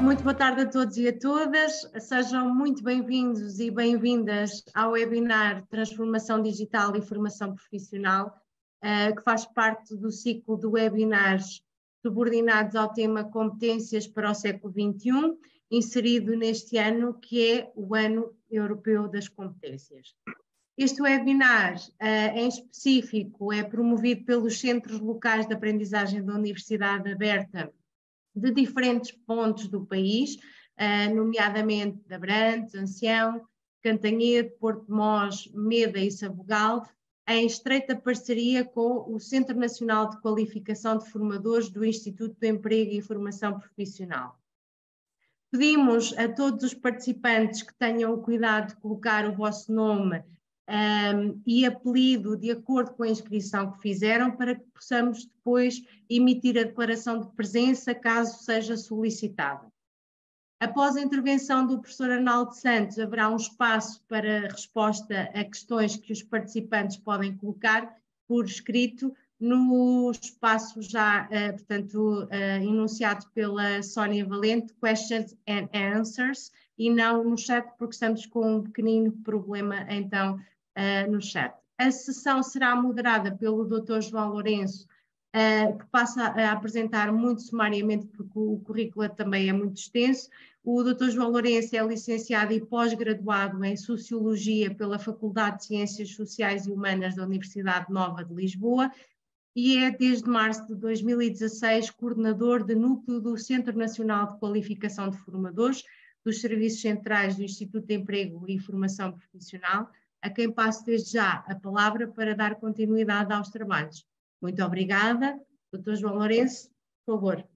Muito boa tarde a todos e a todas. Sejam muito bem-vindos e bem-vindas ao webinar Transformação Digital e Formação Profissional, que faz parte do ciclo de webinars subordinados ao tema Competências para o século XXI, inserido neste ano, que é o Ano Europeu das Competências. Este webinar, em específico, é promovido pelos Centros Locais de Aprendizagem da Universidade Aberta de diferentes pontos do país, nomeadamente de Abrantes, Ancião, Cantanhede, Porto de Mós, Meda e Sabugal, em estreita parceria com o Centro Nacional de Qualificação de Formadores do Instituto de Emprego e Formação Profissional. Pedimos a todos os participantes que tenham o cuidado de colocar o vosso nome e apelido de acordo com a inscrição que fizeram, para que possamos depois emitir a declaração de presença, caso seja solicitado. Após a intervenção do professor Arnaldo Santos, haverá um espaço para resposta a questões que os participantes podem colocar por escrito no espaço já, enunciado pela Sónia Valente, Questions and Answers, e não no chat, porque estamos com um pequenino problema, então, no chat. A sessão será moderada pelo Dr. João Lourenço, que passa a apresentar muito sumariamente, porque o currículo também é muito extenso. O Dr. João Lourenço é licenciado e pós-graduado em Sociologia pela Faculdade de Ciências Sociais e Humanas da Universidade Nova de Lisboa e é, desde março de 2016, coordenador de núcleo do Centro Nacional de Qualificação de Formadores dos Serviços Centrais do Instituto de Emprego e Formação Profissional, a quem passo desde já a palavra para dar continuidade aos trabalhos. Muito obrigada. Dr. João Lourenço, por favor.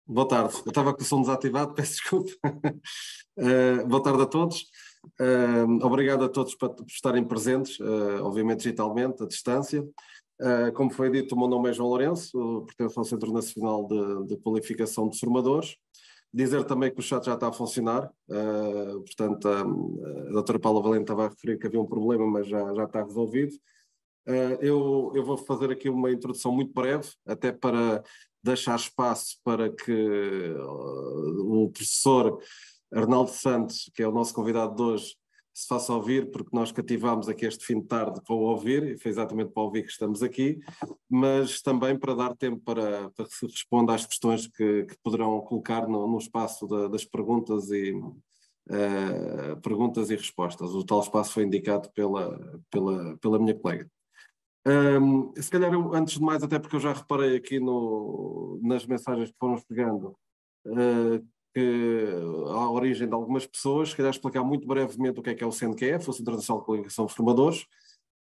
Boa tarde. Eu estava com o som desativado, peço desculpa. Boa tarde a todos. Obrigado a todos por estarem presentes, obviamente digitalmente, à distância. Como foi dito, o meu nome é João Lourenço, pertenço ao Centro Nacional de Qualificação de Formadores. Dizer também que o chat já está a funcionar, portanto a doutora Paula Valente estava a referir que havia um problema, mas já está resolvido. Eu vou fazer aqui uma introdução muito breve, até para deixar espaço para que o professor Arnaldo Santos, que é o nosso convidado de hoje, se faça ouvir, porque nós cativámos aqui este fim de tarde para o ouvir, e foi exatamente para ouvir que estamos aqui, mas também para dar tempo para que se responda às questões que poderão colocar no espaço das perguntas e respostas. O tal espaço foi indicado pela minha colega. Se calhar, antes de mais, até porque eu já reparei aqui nas mensagens que foram chegando, que há origem de algumas pessoas, se calhar explicar muito brevemente o que é o CNQF, o Centro Nacional de Qualificação de Formadores.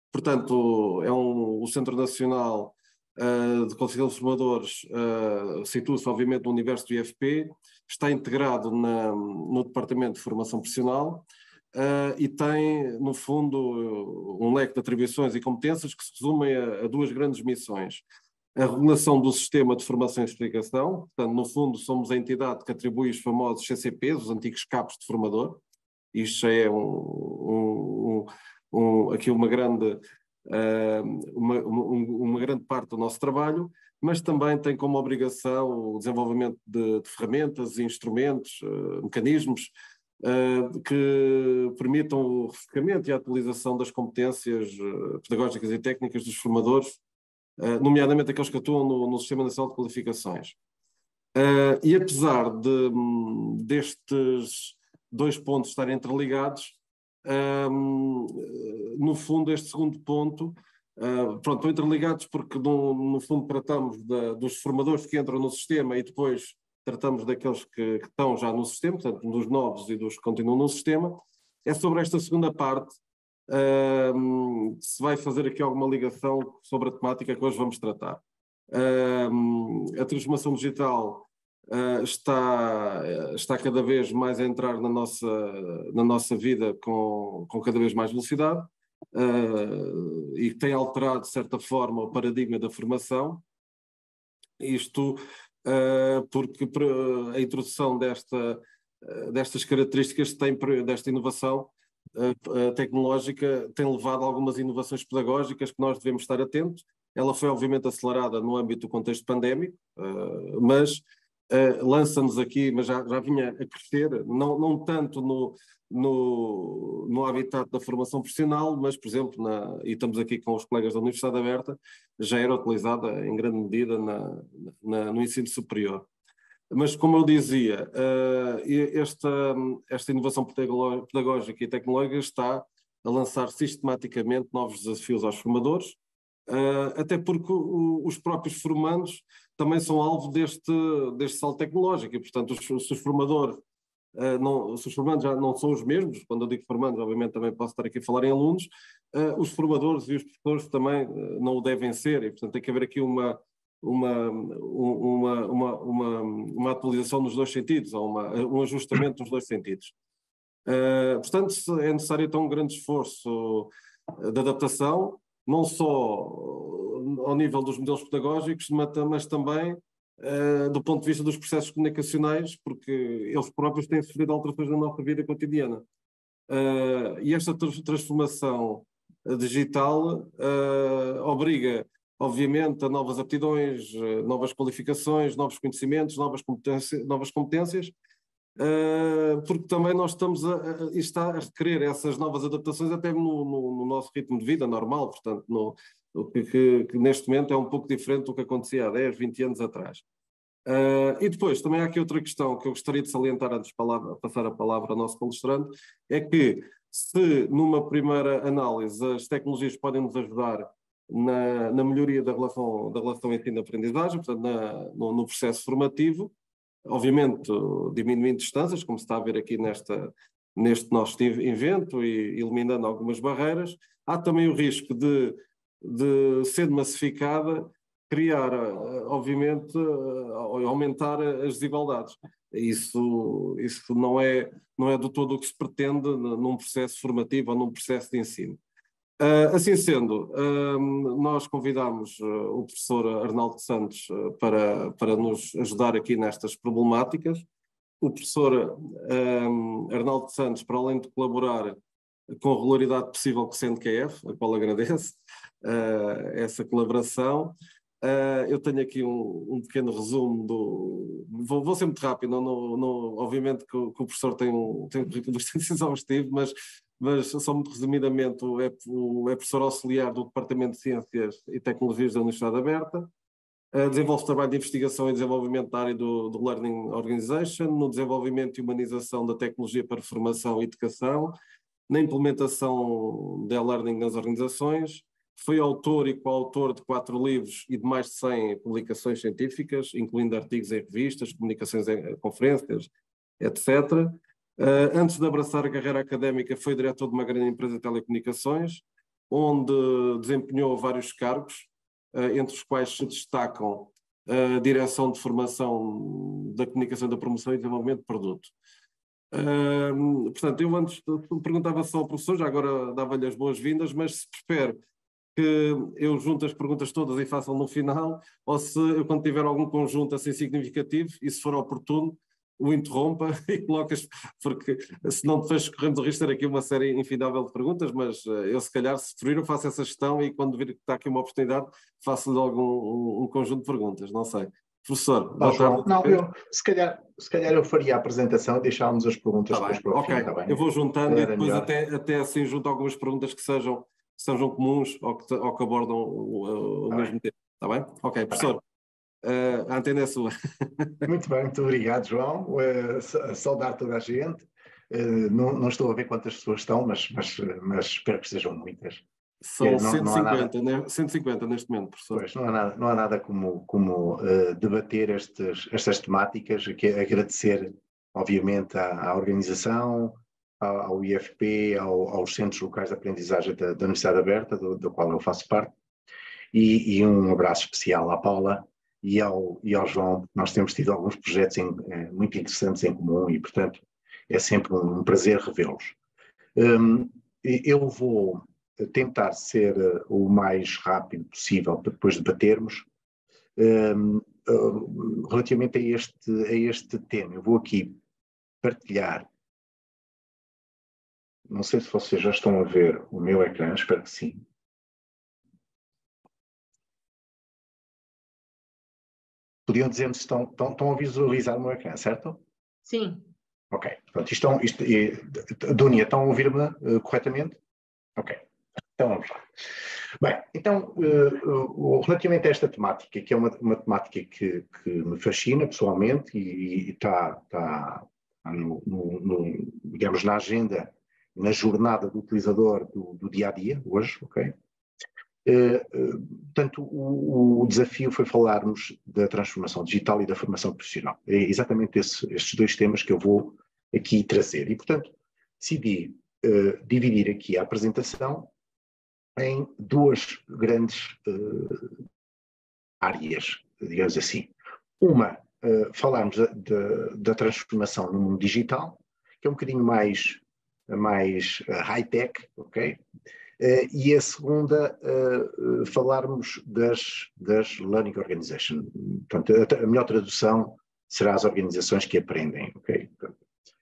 Portanto, é o Centro Nacional de Qualificação de Formadores, situa-se obviamente no universo do IFP, está integrado no Departamento de Formação Profissional, e tem, no fundo, um leque de atribuições e competências que se resumem a duas grandes missões. A regulação do sistema de formação e explicação, portanto, no fundo, somos a entidade que atribui os famosos CCPs, os antigos capos de formador. Isto já é aqui uma grande parte do nosso trabalho, mas também tem como obrigação o desenvolvimento de ferramentas, instrumentos, mecanismos, que permitam o refrescamento e a atualização das competências pedagógicas e técnicas dos formadores, nomeadamente aqueles que atuam no Sistema Nacional de Qualificações. E apesar destes dois pontos estarem interligados, no fundo este segundo ponto, estão interligados porque no fundo tratamos dos formadores que entram no sistema e depois tratamos daqueles que estão já no sistema, portanto, dos novos e dos que continuam no sistema. É sobre esta segunda parte se vai fazer aqui alguma ligação sobre a temática que hoje vamos tratar. A transformação digital está cada vez mais a entrar na nossa vida com cada vez mais velocidade e tem alterado, de certa forma, o paradigma da formação. Isto porque a introdução destas características desta inovação tecnológica tem levado a algumas inovações pedagógicas que nós devemos estar atentos. Ela foi obviamente acelerada no âmbito do contexto pandémico, mas lança-nos aqui, mas já vinha a crescer, não tanto no habitat da formação profissional, mas, por exemplo, e estamos aqui com os colegas da Universidade Aberta, já era utilizada em grande medida no ensino superior. Mas, como eu dizia, esta inovação pedagógica e tecnológica está a lançar sistematicamente novos desafios aos formadores, até porque os próprios formandos também são alvo deste salto tecnológico e, portanto, se os formadores se os formandos já não são os mesmos, quando eu digo formandos, obviamente também posso estar aqui a falar em alunos, os formadores e os professores também não o devem ser, e portanto tem que haver aqui uma atualização nos dois sentidos, ou um ajustamento nos dois sentidos. Portanto, é necessário então um grande esforço de adaptação, não só ao nível dos modelos pedagógicos, mas também do ponto de vista dos processos comunicacionais, porque eles próprios têm sofrido alterações na nossa vida cotidiana. E esta transformação digital obriga, obviamente, a novas aptidões, novas qualificações, novos conhecimentos, novas competências, porque também nós estamos a requerer essas novas adaptações até no nosso ritmo de vida normal, portanto, que neste momento é um pouco diferente do que acontecia há 10, 20 anos atrás. E depois, também há aqui outra questão que eu gostaria de salientar antes de passar a palavra ao nosso palestrante, é que se numa primeira análise as tecnologias podem nos ajudar na melhoria da relação ensino-aprendizagem, portanto no processo formativo, obviamente diminuindo distâncias, como se está a ver aqui neste nosso evento e eliminando algumas barreiras, há também o risco de sendo massificada, criar, obviamente, aumentar as desigualdades. Isso não é do todo o que se pretende num processo formativo ou num processo de ensino. Assim sendo, nós convidamos o professor Arnaldo Santos para nos ajudar aqui nestas problemáticas. O professor Arnaldo Santos, para além de colaborar com a regularidade possível com o CNQF, a qual agradeço essa colaboração, eu tenho aqui um pequeno resumo vou ser muito rápido, obviamente que o professor tem um currículo bastante exaustivo, mas só muito resumidamente é professor auxiliar do Departamento de Ciências e Tecnologias da Universidade Aberta, desenvolve trabalho de investigação e desenvolvimento da área do Learning Organization, no desenvolvimento e humanização da tecnologia para formação e educação, na implementação da learning nas organizações, foi autor e coautor de 4 livros e de mais de 100 publicações científicas, incluindo artigos em revistas, comunicações em conferências, etc. Antes de abraçar a carreira académica, foi diretor de uma grande empresa de telecomunicações, onde desempenhou vários cargos, entre os quais se destacam a direção de formação da comunicação, da promoção e desenvolvimento de produto. Portanto, eu antes perguntava só ao professor, já agora dava-lhe as boas-vindas, mas se prefere que eu junte as perguntas todas e façam no final, ou se eu, quando tiver algum conjunto assim significativo, e se for oportuno, o interrompa e coloque-as, porque senão depois corremos o risco de ter aqui uma série infindável de perguntas, mas eu se calhar, se preferir, eu faço essa gestão e quando vir que está aqui uma oportunidade, faço logo um conjunto de perguntas, não sei. Professor, boa tarde. Não, se calhar eu faria a apresentação e deixávamos as perguntas depois para o fim, está bem? Eu vou juntando e depois até assim junto algumas perguntas que sejam comuns ou que abordam o mesmo tempo, está bem? Ok, professor, a antena é sua. Muito bem, muito obrigado, João. Saudar toda a gente. Não estou a ver quantas pessoas estão, mas espero que sejam muitas. São 150 neste momento, professor. Pois, não há nada como debater estas temáticas, que é agradecer, obviamente, à organização, ao IFP, aos Centros Locais de Aprendizagem da Universidade Aberta, do qual eu faço parte, e um abraço especial à Paula e ao João. Nós temos tido alguns projetos muito interessantes em comum e, portanto, é sempre um prazer revê-los. Eu vou tentar ser o mais rápido possível para depois debatermos relativamente a este tema. Eu vou aqui partilhar Não sei se vocês já estão a ver o meu ecrã, espero que sim. Podiam dizer-me se estão a visualizar o meu ecrã, certo? Sim. Ok. Pronto, Dúnia, estão a ouvir-me corretamente? Ok. Então vamos lá. Bem, então, relativamente a esta temática, que é uma temática que me fascina pessoalmente e está digamos, na agenda, na jornada do utilizador do dia a dia, hoje, ok? Portanto, o desafio foi falarmos da transformação digital e da formação profissional. É exatamente estes dois temas que eu vou aqui trazer. E, portanto, decidi dividir aqui a apresentação em duas grandes áreas, digamos assim. Uma, falarmos da transformação no mundo digital, que é um bocadinho mais high-tech, ok? E a segunda, falarmos das Learning Organization. Portanto, a melhor tradução será as organizações que aprendem, ok?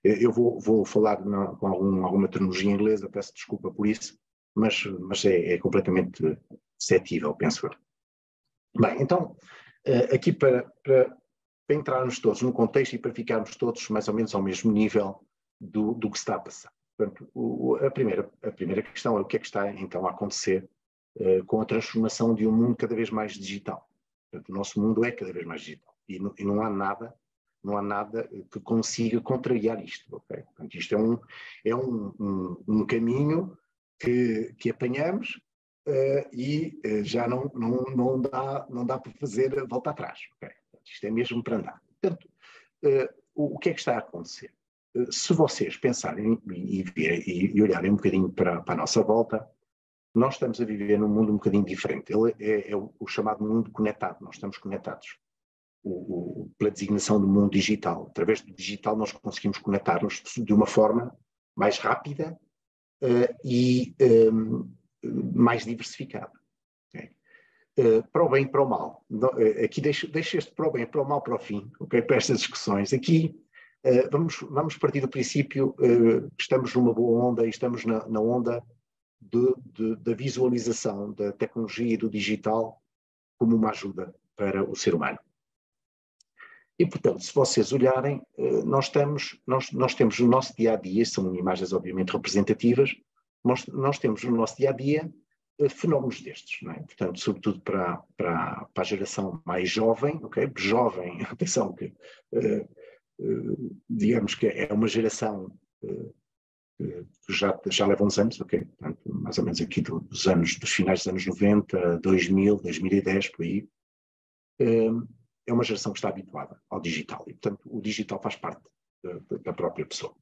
Eu vou falar com alguma terminologia inglesa, peço desculpa por isso, mas é completamente perceptível, penso eu. Bem, então, aqui para entrarmos todos no contexto e para ficarmos todos mais ou menos ao mesmo nível do que está a passar. Portanto, a primeira questão é o que é que está então a acontecer com a transformação de um mundo cada vez mais digital. Portanto, o nosso mundo é cada vez mais digital e não há nada que consiga contrariar isto. Okay? Portanto, isto é um caminho que apanhamos e já não dá para fazer volta atrás. Okay? Portanto, isto é mesmo para andar. Portanto, o que é que está a acontecer? Se vocês pensarem e olharem um bocadinho para a nossa volta, nós estamos a viver num mundo um bocadinho diferente. Ele é o chamado mundo conectado. Nós estamos conectados. Pela designação do mundo digital. Através do digital nós conseguimos conectar-nos de uma forma mais rápida e mais diversificada. Okay? Para o bem e para o mal. Aqui deixo este para o bem e para o mal para o fim, okay? Para estas discussões. Aqui vamos partir do princípio que estamos numa boa onda e estamos na onda da visualização da tecnologia e do digital como uma ajuda para o ser humano. E, portanto, se vocês olharem, nós temos no nosso dia-a-dia, são imagens obviamente representativas, nós temos no nosso dia-a-dia fenómenos destes, não é? Portanto, sobretudo para a geração mais jovem, ok? Jovem, atenção que digamos que é uma geração que já leva uns anos, ok? Portanto, mais ou menos aqui dos finais dos anos 90, 2000, 2010, por aí, é uma geração que está habituada ao digital e, portanto, o digital faz parte da própria pessoa.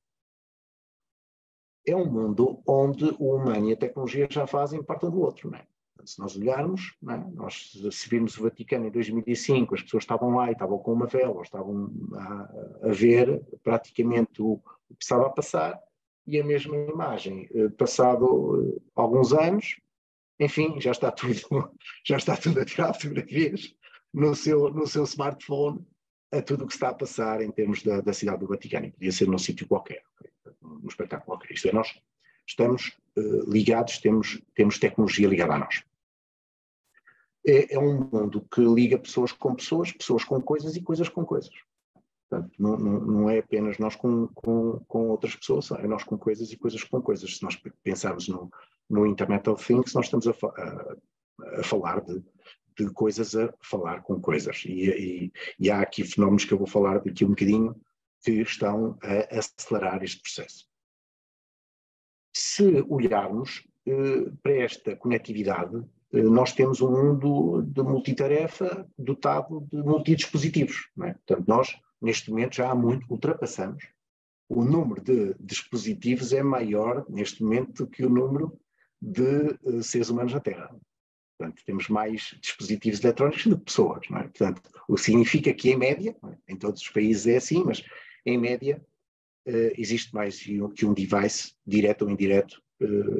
É um mundo onde o humano e a tecnologia já fazem parte um do outro, não é? Se nós olharmos, não é? Se virmos o Vaticano em 2005, as pessoas estavam lá e estavam com uma vela, ou estavam a ver praticamente o que estava a passar, e a mesma imagem, passado alguns anos, enfim, já está tudo a tirar fotografias no seu smartphone a tudo o que está a passar em termos da cidade do Vaticano. Podia ser num sítio qualquer, num espetáculo qualquer. Isto é, nós estamos ligados, temos tecnologia ligada a nós. É um mundo que liga pessoas com coisas e coisas com coisas. Portanto, não é apenas nós com outras pessoas, é nós com coisas e coisas com coisas. Se nós pensarmos no Internet of Things, nós estamos a falar de coisas a falar com coisas. E há aqui fenómenos que eu vou falar daqui um bocadinho que estão a acelerar este processo. Se olharmos para esta conectividade, nós temos um mundo de multitarefa dotado de multidispositivos. Não é? Portanto, nós, neste momento, já há muito ultrapassamos. O número de dispositivos é maior, neste momento, do que o número de seres humanos na Terra. Portanto, temos mais dispositivos eletrónicos do que pessoas. Não é? Portanto, o que significa que, em média, em todos os países é assim, mas em média existe mais que um device, direto ou indireto,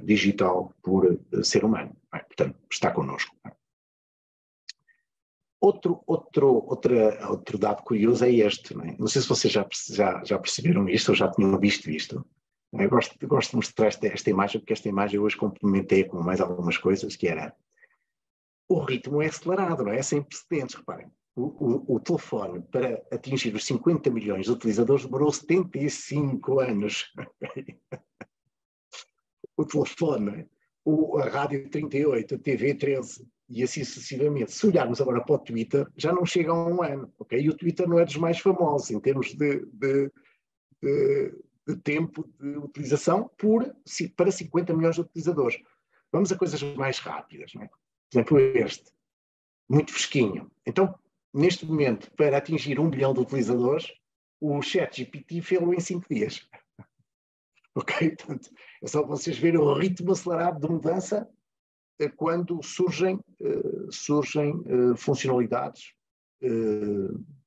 digital por ser humano. Não é? Portanto, está connosco. Não é? Outro dado curioso é este. Não é? Não sei se vocês já perceberam isto ou já tinham visto isto. Eu gosto de mostrar esta imagem, porque esta imagem eu hoje complementei com mais algumas coisas, que era o ritmo é acelerado, não é? Sem precedentes, reparem. O telefone, para atingir os 50 milhões de utilizadores, demorou 75 anos. O telefone, a Rádio 38, a TV 13 e assim sucessivamente. Se olharmos agora para o Twitter, já não chega a um ano, ok? E o Twitter não é dos mais famosos em termos de tempo de utilização para 50 milhões de utilizadores. Vamos a coisas mais rápidas, não é? Por exemplo, este, muito fresquinho. Então, neste momento, para atingir 1 bilhão de utilizadores, o ChatGPT fez-lo em 5 dias. Ok? Portanto, é só vocês verem o ritmo acelerado de mudança quando surgem funcionalidades,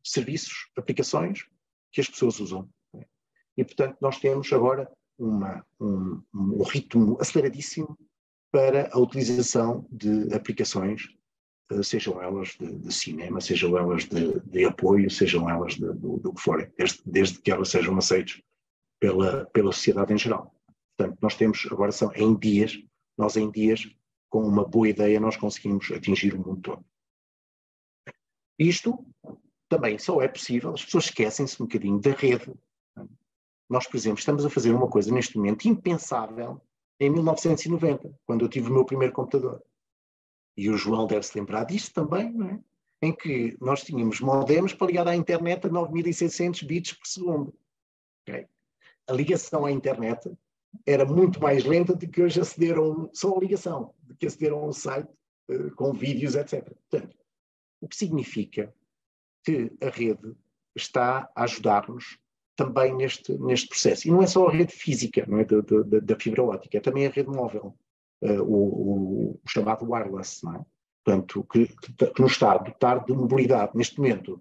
serviços, aplicações que as pessoas usam. E, portanto, nós temos agora um ritmo aceleradíssimo para a utilização de aplicações, sejam elas de cinema, sejam elas de apoio, sejam elas do que forem, desde que elas sejam aceitas pela sociedade em geral. Portanto, nós temos agora, em dias, com uma boa ideia, nós conseguimos atingir o mundo todo. Isto também só é possível, as pessoas esquecem-se um bocadinho da rede. Nós, por exemplo, estamos a fazer uma coisa neste momento impensável em 1990, quando eu tive o meu primeiro computador. E o João deve se lembrar disto também, não é? Em que nós tínhamos modems para ligar à internet a 9.600 bits por segundo. Okay? A ligação à internet era muito mais lenta do que hoje aceder só a ligação, do que aceder a um site com vídeos, etc. Portanto, o que significa que a rede está a ajudar-nos também neste processo. E não é só a rede física, não é, da fibra óptica, é também a rede móvel, o chamado wireless, não é? Portanto, que nos está a dotar de mobilidade. Neste momento,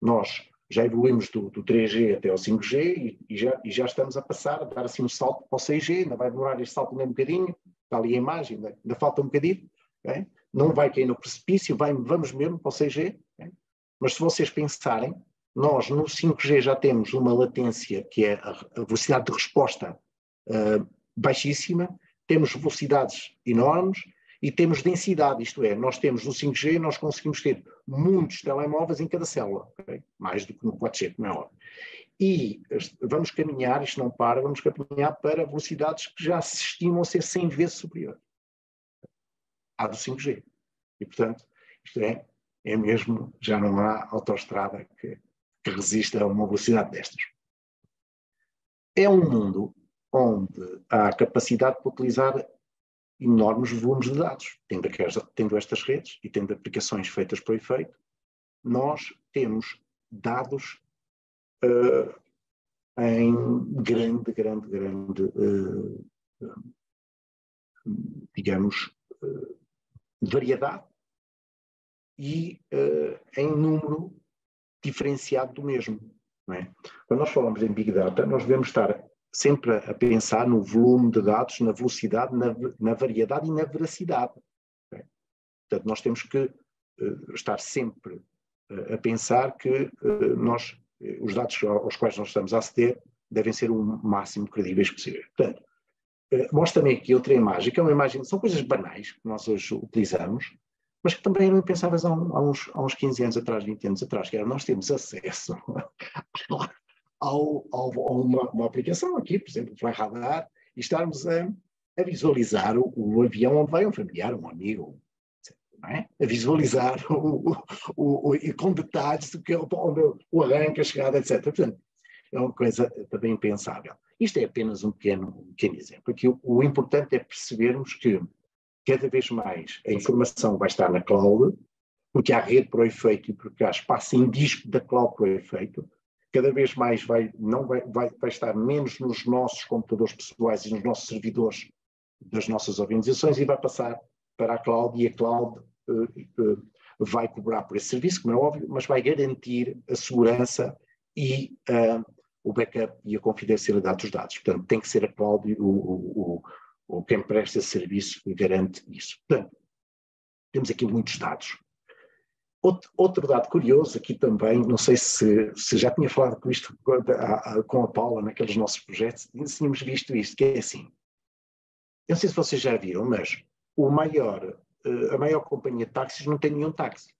nós já evoluímos do 3G até ao 5G e já estamos a passar, a dar assim um salto para o 6G, ainda vai demorar este salto um bocadinho, está ali a imagem, ainda falta um bocadinho, okay? Não vai cair no precipício, vamos mesmo para o 6G, okay? Mas se vocês pensarem, nós no 5G já temos uma latência que é a velocidade de resposta baixíssima, temos velocidades enormes e temos densidade, isto é, nós temos no 5G, nós conseguimos ter muitos telemóveis em cada célula, okay? Mais do que no 4G, como é óbvio. E vamos caminhar, isto não para, vamos caminhar para velocidades que já se estimam a ser 100 vezes superior à do 5G. E, portanto, isto é mesmo, já não há autoestrada que resista a uma velocidade destas. É um mundo onde há capacidade para utilizar enormes volumes de dados. Tendo estas redes e tendo aplicações feitas para o efeito, nós temos dados em grande, digamos, variedade e em número diferenciado do mesmo. Não é? Quando nós falamos em Big Data, nós devemos estar sempre a pensar no volume de dados, na velocidade, na variedade e na veracidade. Okay? Portanto, nós temos que estar sempre a pensar que os dados aos quais nós estamos a aceder devem ser o máximo credíveis possível. Portanto, mostra-me aqui outra imagem, que é uma imagem, são coisas banais que nós hoje utilizamos, mas que também eram impensáveis há uns 15 anos atrás, 20 anos atrás, que era nós temos acesso a uma aplicação aqui, por exemplo, o Fly Radar, e estarmos a visualizar o avião onde vai um familiar, um amigo, não é? A visualizar com detalhes onde o arranque, a chegada, etc. Portanto, é uma coisa também impensável. Isto é apenas um pequeno exemplo. Aqui o importante é percebermos que cada vez mais a informação vai estar na cloud, porque há rede para o efeito e porque há espaço em disco da cloud para o efeito. Cada vez mais vai estar menos nos nossos computadores pessoais e nos nossos servidores das nossas organizações e vai passar para a cloud, e a cloud vai cobrar por esse serviço, como é óbvio, mas vai garantir a segurança e o backup e a confidencialidade dos dados. Portanto, tem que ser a cloud quem presta esse serviço que garante isso. Portanto, temos aqui muitos dados. Outro dado curioso aqui também, não sei se já tinha falado com isto com a Paula naqueles nossos projetos, tínhamos visto isto, que é assim, eu não sei se vocês já viram, mas a maior companhia de táxis não tem nenhum táxi.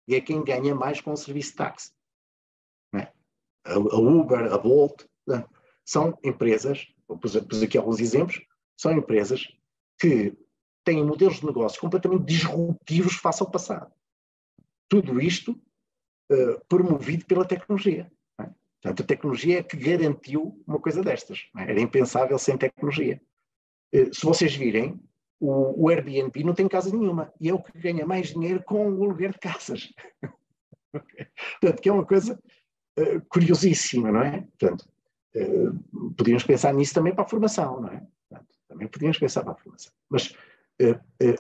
E é quem ganha mais com o serviço de táxi. Não é? A Uber, a Bolt, são empresas, eu pus aqui alguns exemplos, são empresas que têm modelos de negócio completamente disruptivos face ao passado. Tudo isto promovido pela tecnologia. Não é? Portanto, a tecnologia é que garantiu uma coisa destas. Não é? Era impensável sem tecnologia. Se vocês virem, o Airbnb não tem casa nenhuma e é o que ganha mais dinheiro com o aluguer de casas. Portanto, que é uma coisa curiosíssima, não é? Portanto, podíamos pensar nisso também para a formação, não é? Portanto, também podíamos pensar para a formação. Mas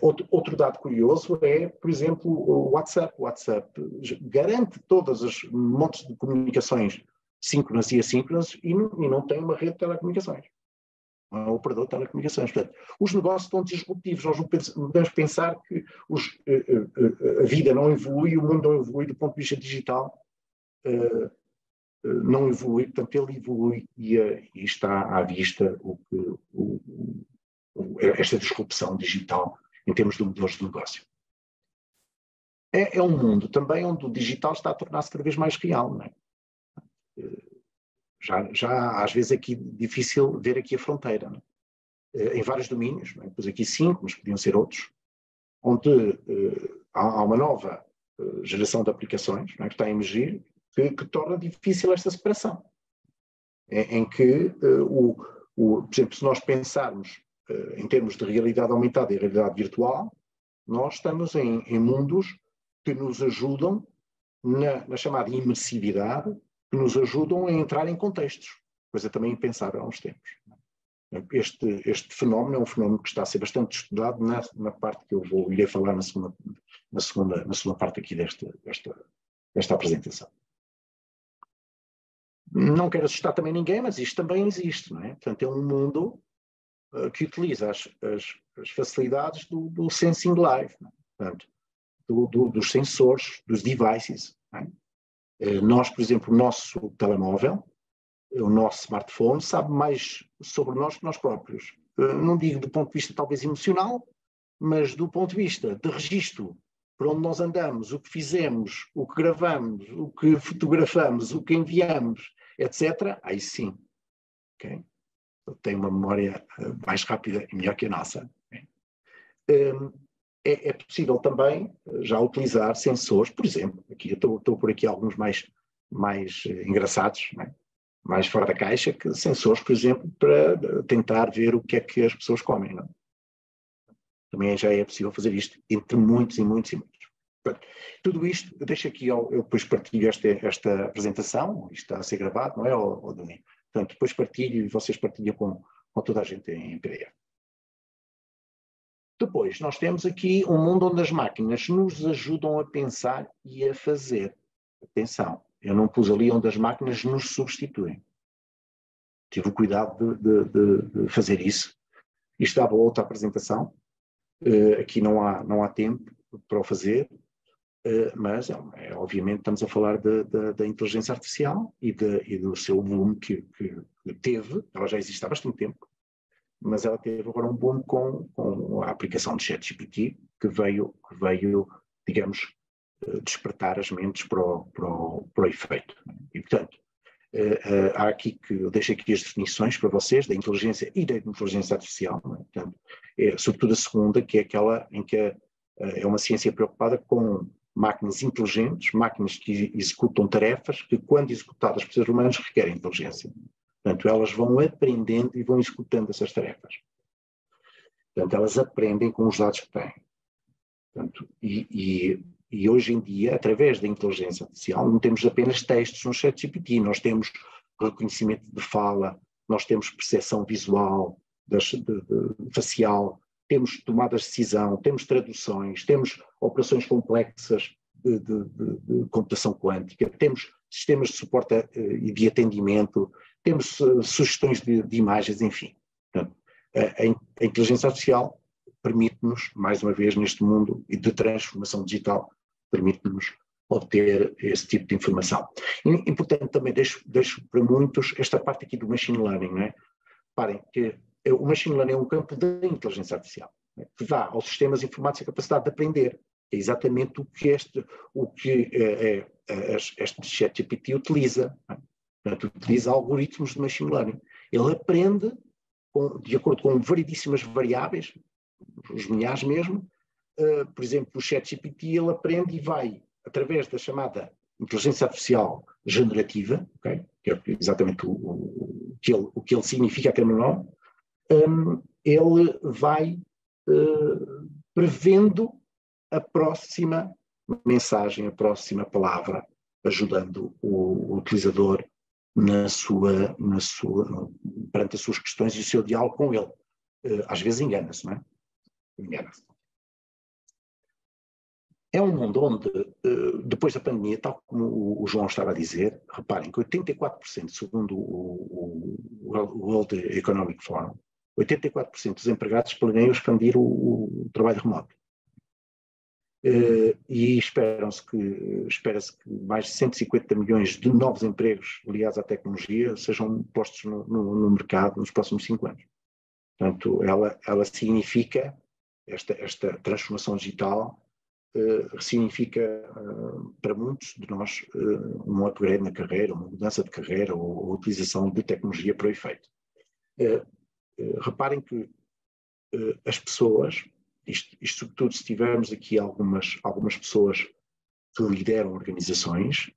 outro dado curioso é, por exemplo, o WhatsApp. O WhatsApp garante todas as montes de comunicações síncronas e assíncronas e não tem uma rede de telecomunicações. Não é um operador de telecomunicações. Portanto, os negócios estão disruptivos. Nós não podemos pensar que a vida não evolui, o mundo não evolui do ponto de vista digital. Não evolui, portanto, ele evolui e está à vista esta disrupção digital em termos de modelos de negócio. É um mundo também onde o digital está a tornar-se cada vez mais real, não é? Já às vezes aqui difícil ver aqui a fronteira, não é? Em vários domínios, não é? Depois aqui 5, mas podiam ser outros, onde há uma nova geração de aplicações, não é? Que está a emergir, que torna difícil esta separação. Em que, por exemplo, se nós pensarmos em termos de realidade aumentada e realidade virtual, nós estamos em mundos que nos ajudam na chamada imersividade, que nos ajudam a entrar em contextos, coisa também impensável há uns tempos. Este fenómeno é um fenómeno que está a ser bastante estudado na parte que eu irei falar na segunda parte aqui desta apresentação. Não quero assustar também ninguém, mas isto também existe, não é? Portanto, é um mundo que utiliza as facilidades do sensing live, não é? Portanto, dos sensores, dos devices. Não é? Nós, por exemplo, o nosso telemóvel, o nosso smartphone, sabe mais sobre nós que nós próprios. Não digo do ponto de vista talvez emocional, mas do ponto de vista de registro, por onde nós andamos, o que fizemos, o que gravamos, o que fotografamos, o que enviamos, etc. Aí sim. Okay? Tem uma memória mais rápida e melhor que a nossa. Okay? É possível também já utilizar sensores, por exemplo, aqui eu estou por aqui alguns mais engraçados, não é? Mais fora da caixa, que sensores, por exemplo, para tentar ver o que é que as pessoas comem. Não? Também já é possível fazer isto entre muitos e muitos e muitos. Portanto, tudo isto, eu deixo aqui, eu depois partilho esta apresentação, isto está a ser gravado, não é, Dani? Portanto, depois partilho e vocês partilham com toda a gente em PDF. Depois, nós temos aqui um mundo onde as máquinas nos ajudam a pensar e a fazer. Atenção, eu não pus ali onde as máquinas nos substituem. Tive o cuidado de fazer isso. Isto dava outra apresentação. Aqui não há tempo para o fazer, mas obviamente estamos a falar da inteligência artificial e do seu boom que teve. Ela já existe há bastante tempo, mas ela teve agora um boom com a aplicação de ChatGPT que veio, digamos, despertar as mentes para o efeito. E, portanto, há aqui eu deixo aqui as definições para vocês da inteligência e da inteligência artificial. Não é? Portanto, sobretudo a segunda, que é aquela em que é uma ciência preocupada com máquinas inteligentes, máquinas que executam tarefas que, quando executadas por seres humanos, requerem inteligência. Portanto, elas vão aprendendo e vão executando essas tarefas. Portanto, elas aprendem com os dados que têm. Portanto, e hoje em dia, através da inteligência artificial, não temos apenas textos no ChatGPT, nós temos reconhecimento de fala, nós temos percepção visual, facial, temos tomadas de decisão, temos traduções, temos operações complexas de computação quântica, temos sistemas de suporte e de atendimento, temos sugestões de imagens, enfim. Portanto, a inteligência artificial permite-nos, mais uma vez, neste mundo de transformação digital, permite-nos obter esse tipo de informação. E, portanto, também deixo para muitos esta parte aqui do machine learning, não é? Reparem que o machine learning é um campo da inteligência artificial, não é? Que dá aos sistemas informáticos a capacidade de aprender. É exatamente o que este ChatGPT utiliza. Não é? Portanto, utiliza algoritmos de machine learning. Ele aprende de acordo com variedíssimas variáveis, os milhares mesmo. Por exemplo, o ChatGPT, ele aprende e vai, através da chamada inteligência artificial generativa, okay? Que é exatamente o que ele significa aquele nome, ele vai prevendo a próxima mensagem, a próxima palavra, ajudando o utilizador perante as suas questões e o seu diálogo com ele. Às vezes engana-se, não é? Engana-se. É um mundo onde, depois da pandemia, tal como o João estava a dizer, reparem que 84%, segundo o World Economic Forum, 84% dos empregados planeiam expandir o trabalho remoto. E espera-se que mais de 150 milhões de novos empregos ligados à tecnologia sejam postos no mercado nos próximos 5 anos. Portanto, ela significa, esta transformação digital, significa para muitos de nós um upgrade na carreira, uma mudança de carreira ou a utilização de tecnologia para o efeito. Reparem que as pessoas, isto sobretudo se tivermos aqui algumas pessoas que lideram organizações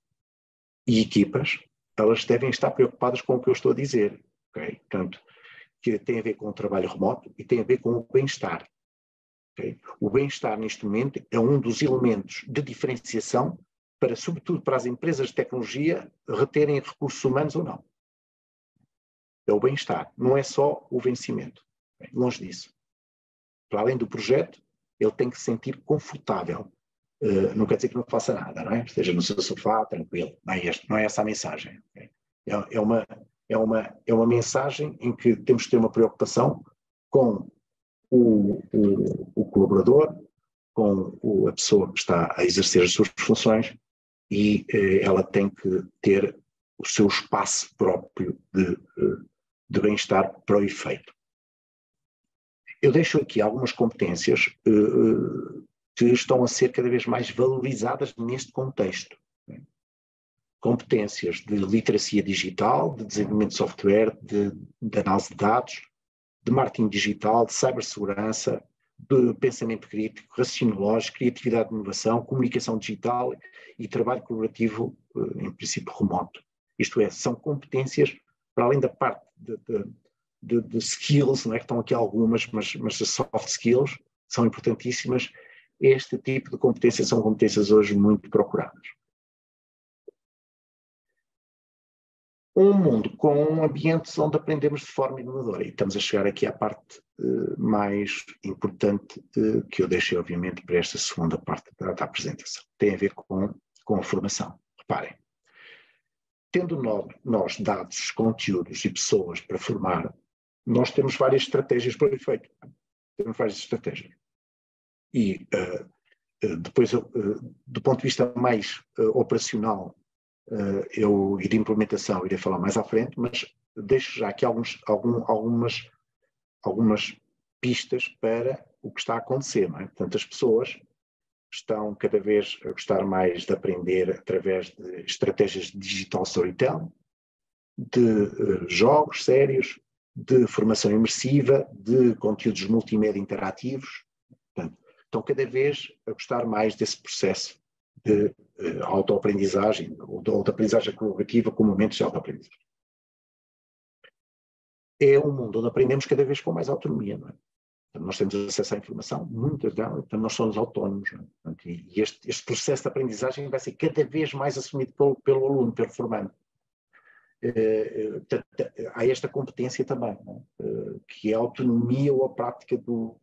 e equipas, elas devem estar preocupadas com o que eu estou a dizer, okay? Portanto, que tem a ver com o trabalho remoto e tem a ver com o bem-estar. Okay? O bem-estar, neste momento, é um dos elementos de diferenciação para, sobretudo, para as empresas de tecnologia reterem recursos humanos ou não. É o bem-estar, não é só o vencimento. Okay? Longe disso. Para além do projeto, ele tem que se sentir confortável. Não quer dizer que não faça nada, não é? Esteja no seu sofá, tranquilo. Não é essa a mensagem. Okay? É uma mensagem em que temos que ter uma preocupação com o colaborador, com a pessoa que está a exercer as suas funções, e ela tem que ter o seu espaço próprio de bem-estar para o efeito. Eu deixo aqui algumas competências que estão a ser cada vez mais valorizadas neste contexto. Competências de literacia digital, de desenvolvimento de software, de análise de dados, de marketing digital, de cibersegurança, de pensamento crítico, raciocínio lógico, criatividade de inovação, comunicação digital e trabalho colaborativo, em princípio remoto. Isto é, são competências, para além da parte de skills, não é? Que estão aqui algumas, mas as soft skills são importantíssimas. Este tipo de competências são competências hoje muito procuradas. Um mundo com ambientes onde aprendemos de forma inovadora. E estamos a chegar aqui à parte mais importante que eu deixei, obviamente, para esta segunda parte da apresentação. Tem a ver com a formação. Reparem, tendo nós dados, conteúdos e pessoas para formar, nós temos várias estratégias para o efeito. Temos várias estratégias. E depois, do ponto de vista mais operacional, e de implementação irei falar mais à frente, mas deixo já aqui algumas pistas para o que está a acontecer, não é? Portanto, as pessoas estão cada vez a gostar mais de aprender através de estratégias de digital storytelling, de jogos sérios, de formação imersiva, de conteúdos multimédia interativos. Portanto, estão cada vez a gostar mais desse processo de autoaprendizagem, ou de aprendizagem colaborativa com momentos de autoaprendizagem. É um mundo onde aprendemos cada vez com mais autonomia, não é? Portanto, nós temos acesso à informação, muitas delas, portanto, nós somos autónomos. Não é? Portanto, e este processo de aprendizagem vai ser cada vez mais assumido pelo aluno, pelo formando. Portanto, há esta competência também, não é? Que é a autonomia ou a prática do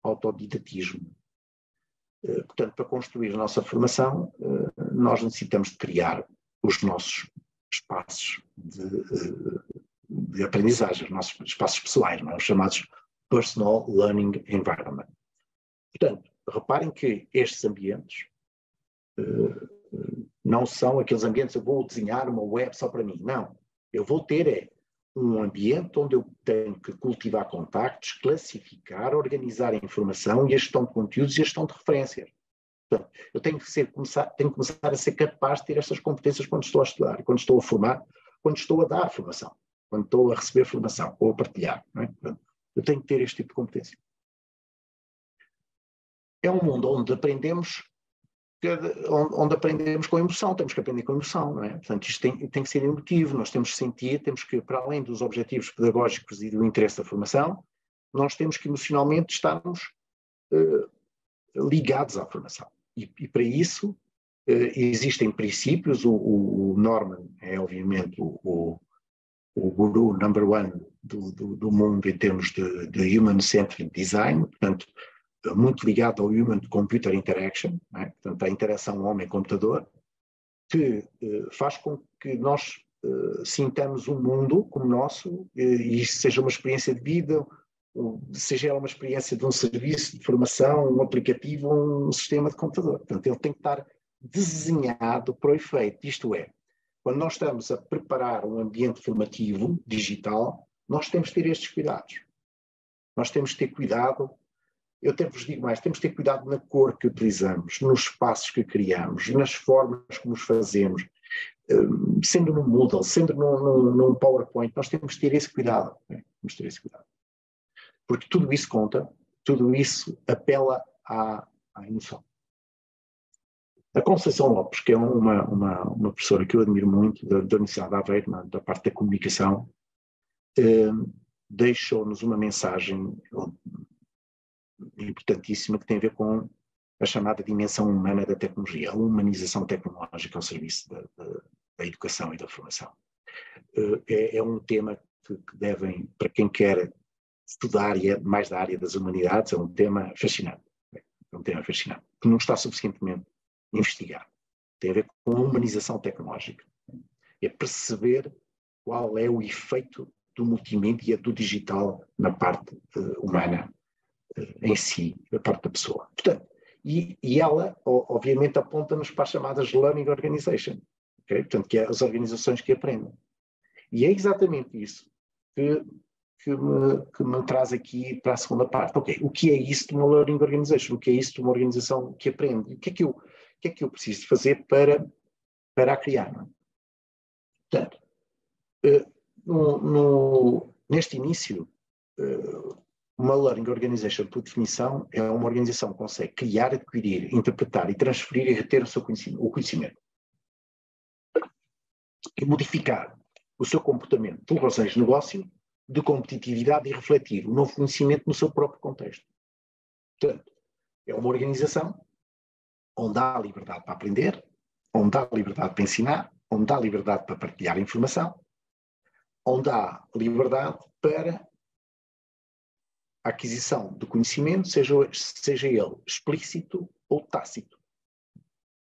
autodidatismo. Portanto, para construir a nossa formação, nós necessitamos de criar os nossos espaços de aprendizagem, os nossos espaços pessoais, não é? Os chamados Personal Learning Environment. Portanto, reparem que estes ambientes não são aqueles ambientes, eu vou desenhar uma web só para mim. Não. Eu vou ter um ambiente onde eu tenho que cultivar contactos, classificar, organizar a informação e a gestão de conteúdos e a gestão de referências. Portanto, eu tenho que começar a ser capaz de ter estas competências quando estou a estudar, quando estou a formar, quando estou a dar formação, quando estou a receber formação ou a partilhar. Não é? Portanto, eu tenho que ter este tipo de competência. É um mundo onde aprendemos com emoção, temos que aprender com emoção, não é? Portanto, isto tem que ser emotivo, nós temos que sentir, temos que, para além dos objetivos pedagógicos e do interesse da formação, nós temos que emocionalmente estarmos ligados à formação. E para isso existem princípios, o Norman é obviamente o guru number one do mundo em termos de human-centered design, portanto, muito ligado ao Human-Computer Interaction, né? Portanto, a interação homem-computador, que faz com que nós sintamos um mundo como nosso, e isto seja uma experiência de vida, seja ela uma experiência de um serviço de formação, um aplicativo, um sistema de computador. Portanto, ele tem que estar desenhado para o efeito. Isto é, quando nós estamos a preparar um ambiente formativo digital, nós temos que ter estes cuidados. Nós temos que ter cuidado. Eu até vos digo mais, temos que ter cuidado na cor que utilizamos, nos espaços que criamos, nas formas como os fazemos, sendo no Moodle, sendo num PowerPoint, nós temos que ter esse cuidado. Né? Temos que ter esse cuidado. Porque tudo isso conta, tudo isso apela à emoção. A Conceição Lopes, que é uma professora que eu admiro muito, da Universidade de Aveiro, da parte da comunicação, deixou-nos uma mensagem importantíssima que tem a ver com a chamada dimensão humana da tecnologia, a humanização tecnológica ao serviço da educação e da formação. É um tema que devem, para quem quer estudar e é mais da área das humanidades, é um tema fascinante. É um tema fascinante, que não está suficientemente investigado. Tem a ver com a humanização tecnológica. É perceber qual é o efeito do multimídia, do digital na parte humana em si, da parte da pessoa. Portanto, e ela, obviamente, aponta-nos para as chamadas Learning Organization, okay? Portanto, que é as organizações que aprendem. E é exatamente isso que me traz aqui para a segunda parte. Ok, o que é isso de uma Learning Organization? O que é isso de uma organização que aprende? O que é que eu preciso de fazer para a criar? Não é? Portanto, neste início, uma Learning Organization, por definição, é uma organização que consegue criar, adquirir, interpretar e transferir e reter o conhecimento. E modificar o seu comportamento por razões de negócio, de competitividade e refletir o novo conhecimento no seu próprio contexto. Portanto, é uma organização onde há liberdade para aprender, onde há liberdade para ensinar, onde há liberdade para partilhar informação, onde há liberdade para a aquisição de conhecimento, seja ele explícito ou tácito.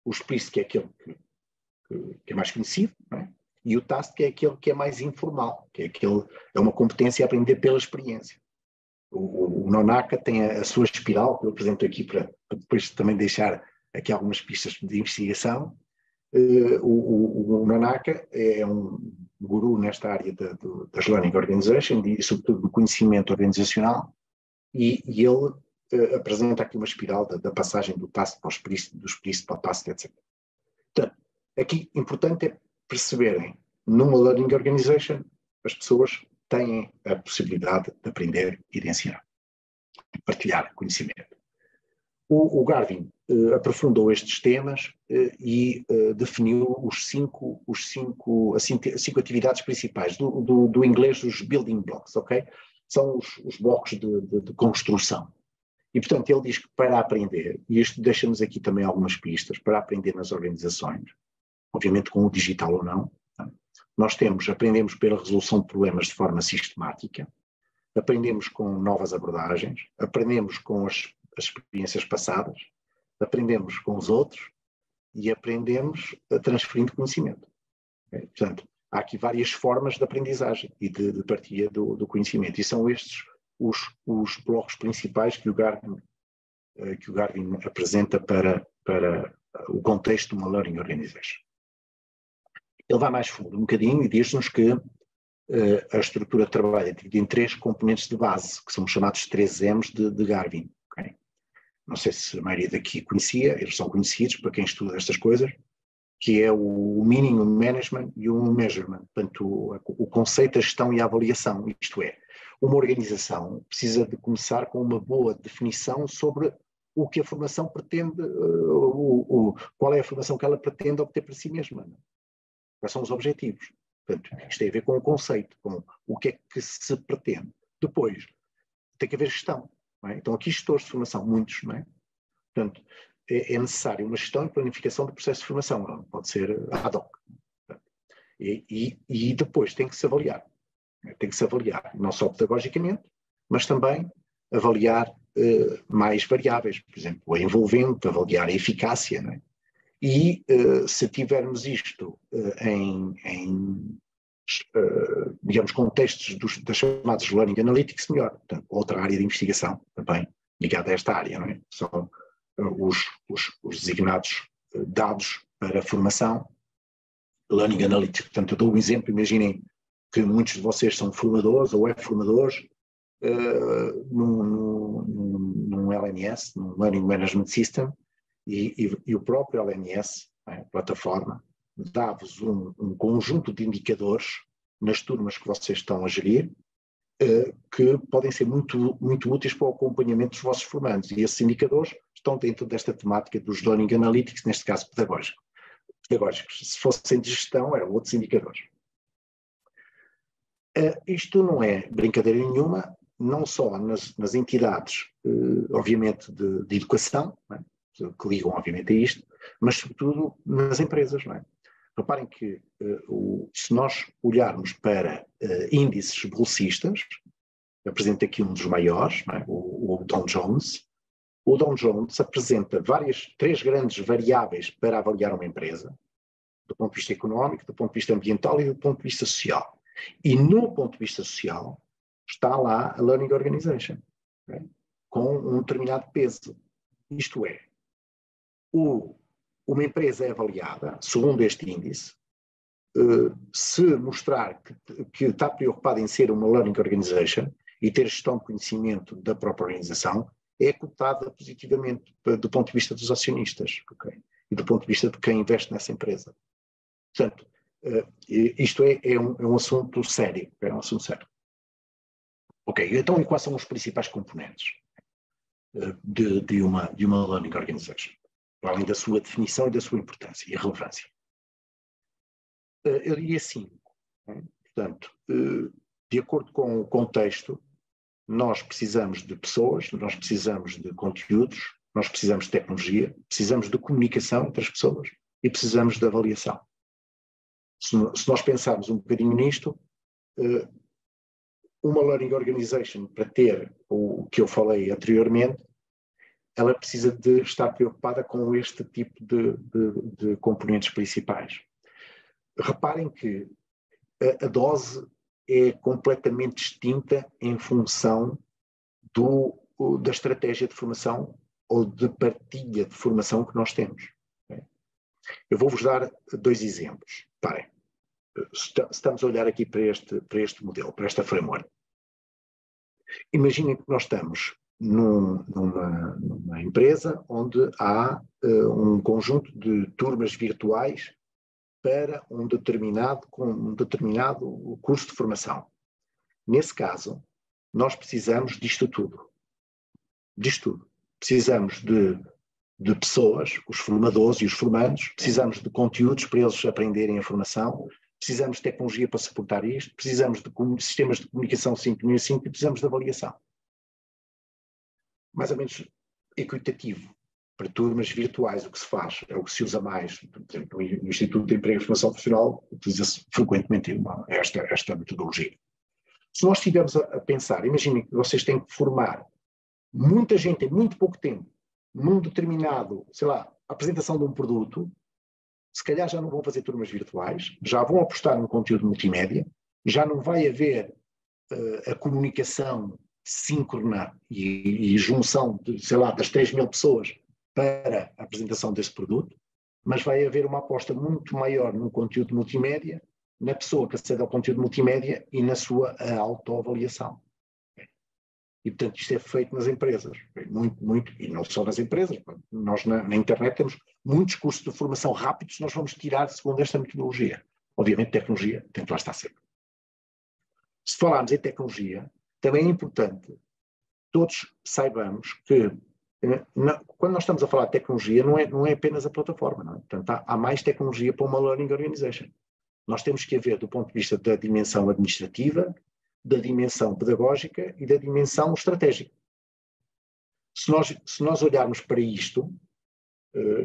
O explícito que é aquele que é mais conhecido, não é? E o tácito que é aquele que é mais informal, que é uma competência a aprender pela experiência. O Nonaka tem a sua espiral, que eu apresento aqui para depois também deixar aqui algumas pistas de investigação. O Nonaka é um guru nesta área das Learning Organization e sobretudo do conhecimento organizacional, e ele apresenta aqui uma espiral da passagem do tácito para o explícito, do explícito para o tácito, etc. Portanto, aqui importante é perceberem, numa Learning Organization, as pessoas têm a possibilidade de aprender e de ensinar, de partilhar conhecimento. O Garvin aprofundou estes temas e definiu as cinco atividades principais, do inglês os building blocks, ok? São os blocos de construção. E, portanto, ele diz que para aprender, e isto deixa-nos aqui também algumas pistas, para aprender nas organizações, obviamente com o digital ou não, nós aprendemos pela resolução de problemas de forma sistemática, aprendemos com novas abordagens, aprendemos com as experiências passadas, aprendemos com os outros e aprendemos transferindo conhecimento. Okay? Portanto, há aqui várias formas de aprendizagem e de partilha do conhecimento, e são estes os blocos principais que o Garvin apresenta para o contexto de uma Learning Organization. Ele vai mais fundo um bocadinho e diz-nos que a estrutura de trabalho é dividida em 3 componentes de base, que são chamados 3 M's de Garvin. Okay? Não sei se a maioria daqui conhecia, eles são conhecidos para quem estuda estas coisas, que é o Meaning, o Management e o Measurement. Portanto, o conceito, a gestão e a avaliação. Isto é, uma organização precisa de começar com uma boa definição sobre o que a formação pretende, qual é a formação que ela pretende obter para si mesma. Quais são os objetivos? Portanto, isto tem a ver com o conceito, com o que é que se pretende. Depois, tem que haver gestão. Não é? Então, aqui gestores de formação, muitos, não é? Portanto, é necessário uma gestão e planificação do processo de formação, não pode ser ad hoc. E depois tem que se avaliar. Tem que se avaliar, não só pedagogicamente, mas também avaliar mais variáveis, por exemplo, a envolvente, avaliar a eficácia, não é? E se tivermos isto digamos, contextos das chamadas Learning Analytics, melhor. Portanto, outra área de investigação também ligada a esta área, não é? São os designados dados para formação, Learning Analytics. Portanto, eu dou um exemplo, imaginem que muitos de vocês são formadores ou formadores num LMS, num Learning Management System, e o próprio LMS, a plataforma, dá-vos um conjunto de indicadores nas turmas que vocês estão a gerir, que podem ser muito, muito úteis para o acompanhamento dos vossos formandos. E esses indicadores estão dentro desta temática dos Learning Analytics, neste caso pedagógicos. Se fossem de gestão, eram outros indicadores. Isto não é brincadeira nenhuma, não só nas entidades, obviamente, de educação, não é? Que ligam, obviamente, a isto, mas, sobretudo, nas empresas, não é? Reparem que, se nós olharmos para índices bolsistas, eu apresento aqui um dos maiores, não é? o Dow Jones. O Dow Jones apresenta 3 grandes variáveis para avaliar uma empresa, do ponto de vista económico, do ponto de vista ambiental e do ponto de vista social. E no ponto de vista social está lá a Learning Organization, okay? Com um determinado peso. Isto é, uma empresa é avaliada, segundo este índice, se mostrar que está preocupada em ser uma Learning Organization e ter gestão de conhecimento da própria organização, é cotada positivamente do ponto de vista dos acionistas, okay? E do ponto de vista de quem investe nessa empresa. Portanto, isto é um assunto sério. É um assunto sério. Ok, então e quais são os principais componentes de uma Learning Organization? Além da sua definição e da sua importância e relevância. Eu diria 5. Portanto, de acordo com o contexto, nós precisamos de pessoas, nós precisamos de conteúdos, nós precisamos de tecnologia, precisamos de comunicação entre as pessoas e precisamos de avaliação. Se nós pensarmos um bocadinho nisto, uma Learning Organization, para ter o que eu falei anteriormente, ela precisa de estar preocupada com este tipo de componentes principais. Reparem que a dose é completamente distinta em função da estratégia de formação ou de partilha de formação que nós temos. Eu vou-vos dar 2 exemplos. Parem. Estamos a olhar aqui para este modelo, para esta framework. Imaginem que nós estamos numa empresa onde há um conjunto de turmas virtuais para um determinado curso de formação. Nesse caso, nós precisamos disto tudo. Precisamos de pessoas, os formadores e os formandos, precisamos de conteúdos para eles aprenderem a formação, precisamos de tecnologia para suportar isto, precisamos de sistemas de comunicação sintonia e precisamos de avaliação. Mais ou menos equitativo. Para turmas virtuais, o que se faz, é o que se usa mais. Por exemplo, no Instituto de Emprego e Formação Profissional utiliza-se frequentemente esta metodologia. Se nós estivermos a pensar, imaginem que vocês têm que formar muita gente em muito pouco tempo, num determinado, sei lá, apresentação de um produto, se calhar já não vão fazer turmas virtuais, já vão apostar no conteúdo multimédia, já não vai haver a comunicação síncrona e junção de, sei lá, das 3.000 pessoas para a apresentação desse produto, mas vai haver uma aposta muito maior no conteúdo multimédia, na pessoa que acede ao conteúdo multimédia e na sua autoavaliação. E, portanto, isto é feito nas empresas, muito, e não só nas empresas. Nós na internet temos muitos cursos de formação rápidos que nós vamos tirar segundo esta metodologia. Obviamente, tecnologia tem que lá estar sempre. Se falarmos em tecnologia, também é importante todos saibamos que quando nós estamos a falar de tecnologia, não é apenas a plataforma, não é? Portanto, há mais tecnologia para uma learning organization. Nós temos que ver do ponto de vista da dimensão administrativa, da dimensão pedagógica e da dimensão estratégica. Se nós olharmos para isto,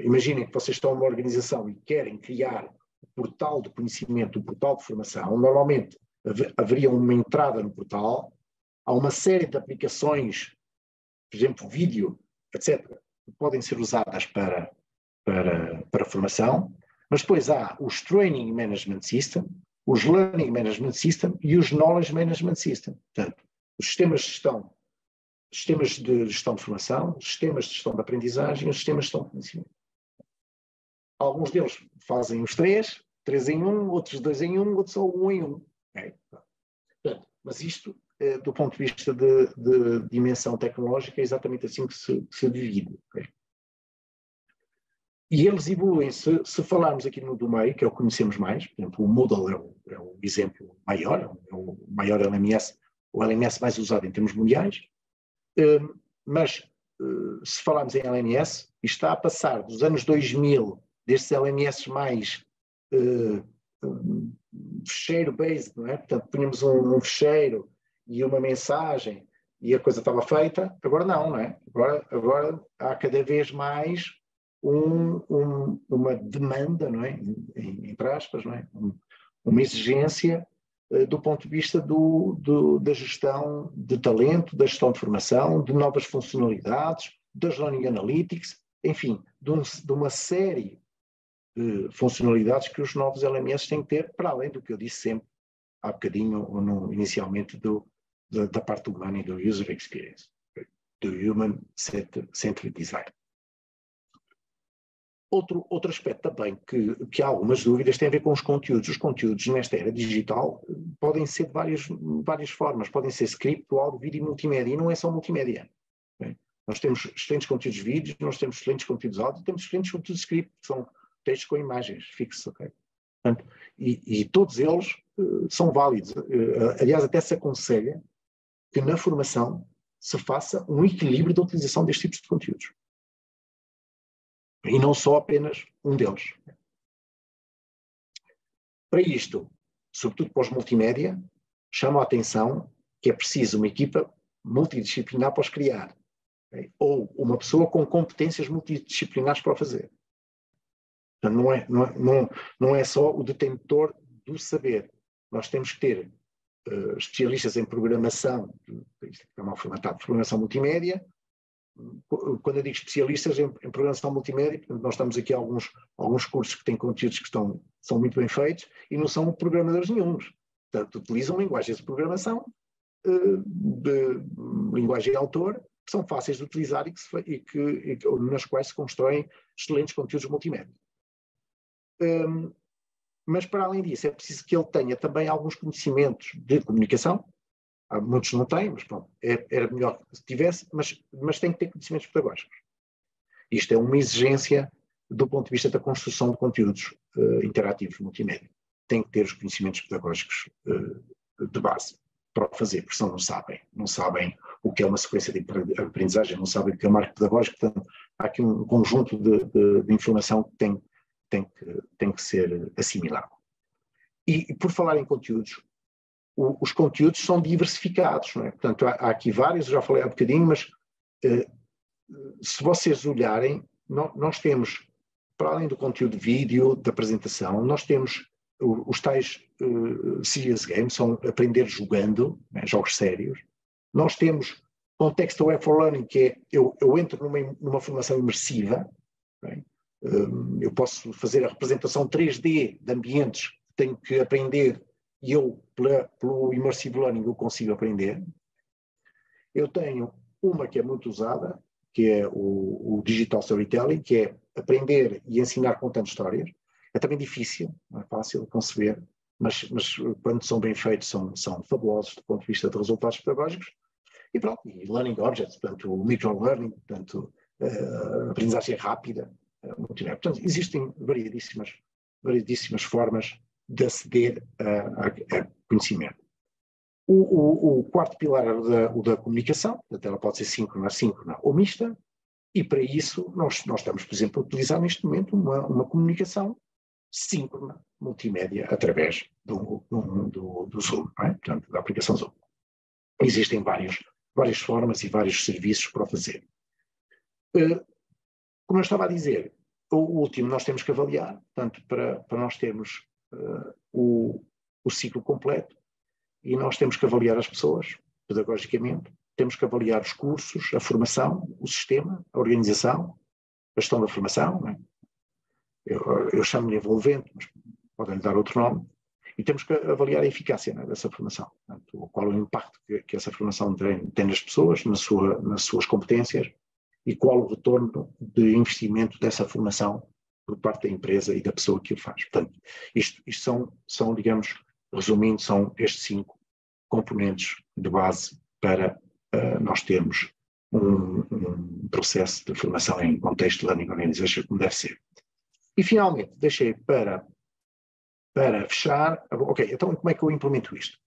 imaginem que vocês estão numa organização e querem criar o portal de conhecimento, o portal de formação, normalmente haveria uma entrada no portal, há uma série de aplicações, por exemplo, vídeo, etc., que podem ser usadas para formação, mas depois há os Training Management System, os Learning Management System e os Knowledge Management System. Portanto, os sistemas de gestão de formação, os sistemas de gestão de aprendizagem e os sistemas de gestão de conhecimento. Alguns deles fazem os 3 em 1, outros 2 em 1, outros só 1 em 1. Okay? Portanto, mas isto, do ponto de vista de dimensão tecnológica, é exatamente assim que se divide. Okay? E eles evoluem, se falarmos aqui do meio, que é o que conhecemos mais, por exemplo, o Moodle é o exemplo maior, é o maior LMS, o LMS mais usado em termos mundiais, mas se falarmos em LMS, isto está a passar dos anos 2000, destes LMS mais fecheiro-based, não é? Portanto, punhamos um fecheiro e uma mensagem e a coisa estava feita, agora não é? Agora há cada vez mais uma demanda, não é? Entre aspas, não é? Uma exigência do ponto de vista da gestão de talento, da gestão de formação, de novas funcionalidades, das Learning Analytics, enfim, de uma série de funcionalidades que os novos LMS têm que ter, para além do que eu disse sempre há bocadinho, inicialmente, da parte humana e do user experience, do human-centered design. Outro aspecto também que há algumas dúvidas tem a ver com os conteúdos. Os conteúdos nesta era digital podem ser de várias formas, podem ser script, áudio, vídeo e multimédia, e não é só multimédia. Okay? Nós temos excelentes conteúdos de vídeos, nós temos excelentes conteúdos áudio, temos excelentes conteúdos de script, que são textos com imagens fixos. Okay? Portanto, e todos eles são válidos. Aliás, até se aconselha que na formação se faça um equilíbrio da utilização destes tipos de conteúdos. E não só apenas um deles. Para isto, sobretudo para os multimédia, chamo a atenção que é preciso uma equipa multidisciplinar para os criar. Okay? Ou uma pessoa com competências multidisciplinares para o fazer. Portanto, não é só o detentor do saber. Nós temos que ter especialistas em programação, isto é uma formatada de programação multimédia. Quando eu digo especialistas em programação multimédia, portanto, nós estamos aqui a alguns cursos que têm conteúdos que são muito bem feitos e não são programadores nenhuns. Portanto, utilizam linguagens de programação, de linguagem de autor, que são fáceis de utilizar e nas quais se constroem excelentes conteúdos multimédia. Mas, para além disso, é preciso que ele tenha também alguns conhecimentos de comunicação. Muitos não têm, mas pronto, era melhor que tivesse, mas tem que ter conhecimentos pedagógicos. Isto é uma exigência do ponto de vista da construção de conteúdos interativos multimédia. Tem que ter os conhecimentos pedagógicos de base para o fazer, porque senão não sabem o que é uma sequência de aprendizagem, não sabem o que é marco pedagógico. Portanto, há aqui um conjunto de informação que tem que ser assimilado. E por falar em conteúdos, os conteúdos são diversificados, não é? Portanto, há aqui vários, eu já falei há um bocadinho, mas se vocês olharem, nós temos, para além do conteúdo de vídeo, da apresentação, nós temos os tais serious games, são aprender jogando, né, jogos sérios. Nós temos Context Aware for Learning, que é, eu entro numa formação imersiva, né? Eu posso fazer a representação 3D de ambientes que tenho que aprender e eu, pelo Immersive Learning, eu consigo aprender. Eu tenho uma que é muito usada, que é o Digital Storytelling, que é aprender e ensinar contando histórias. É também difícil, não é fácil de conceber, mas quando são bem feitos são fabulosos do ponto de vista de resultados pedagógicos. E pronto, e learning objects, portanto, o micro-learning, portanto, aprendizagem rápida, portanto, existem variedíssimas formas de aceder a conhecimento. O quarto pilar é o da comunicação, portanto, ela pode ser síncrona, assíncrona ou mista, e para isso nós estamos, por exemplo, a utilizar neste momento uma comunicação síncrona, multimédia, através do Zoom, não é? Portanto, da aplicação Zoom. Existem várias formas e vários serviços para o fazer. Como eu estava a dizer, o último nós temos que avaliar, portanto, para nós termos o ciclo completo, e nós temos que avaliar as pessoas, pedagogicamente, temos que avaliar os cursos, a formação, o sistema, a organização, a gestão da formação, não é? Eu chamo-lhe envolvente, mas podem-lhe dar outro nome, e temos que avaliar a eficácia, né, dessa formação. Portanto, qual é o impacto que essa formação tem nas pessoas, nas suas competências, e qual o retorno de investimento dessa formação por parte da empresa e da pessoa que o faz. Portanto, isto são, digamos, resumindo, são estes 5 componentes de base para nós termos um processo de formação em contexto de Learning Organization como deve ser. E, finalmente, deixei para fechar, ok, então como é que eu implemento isto?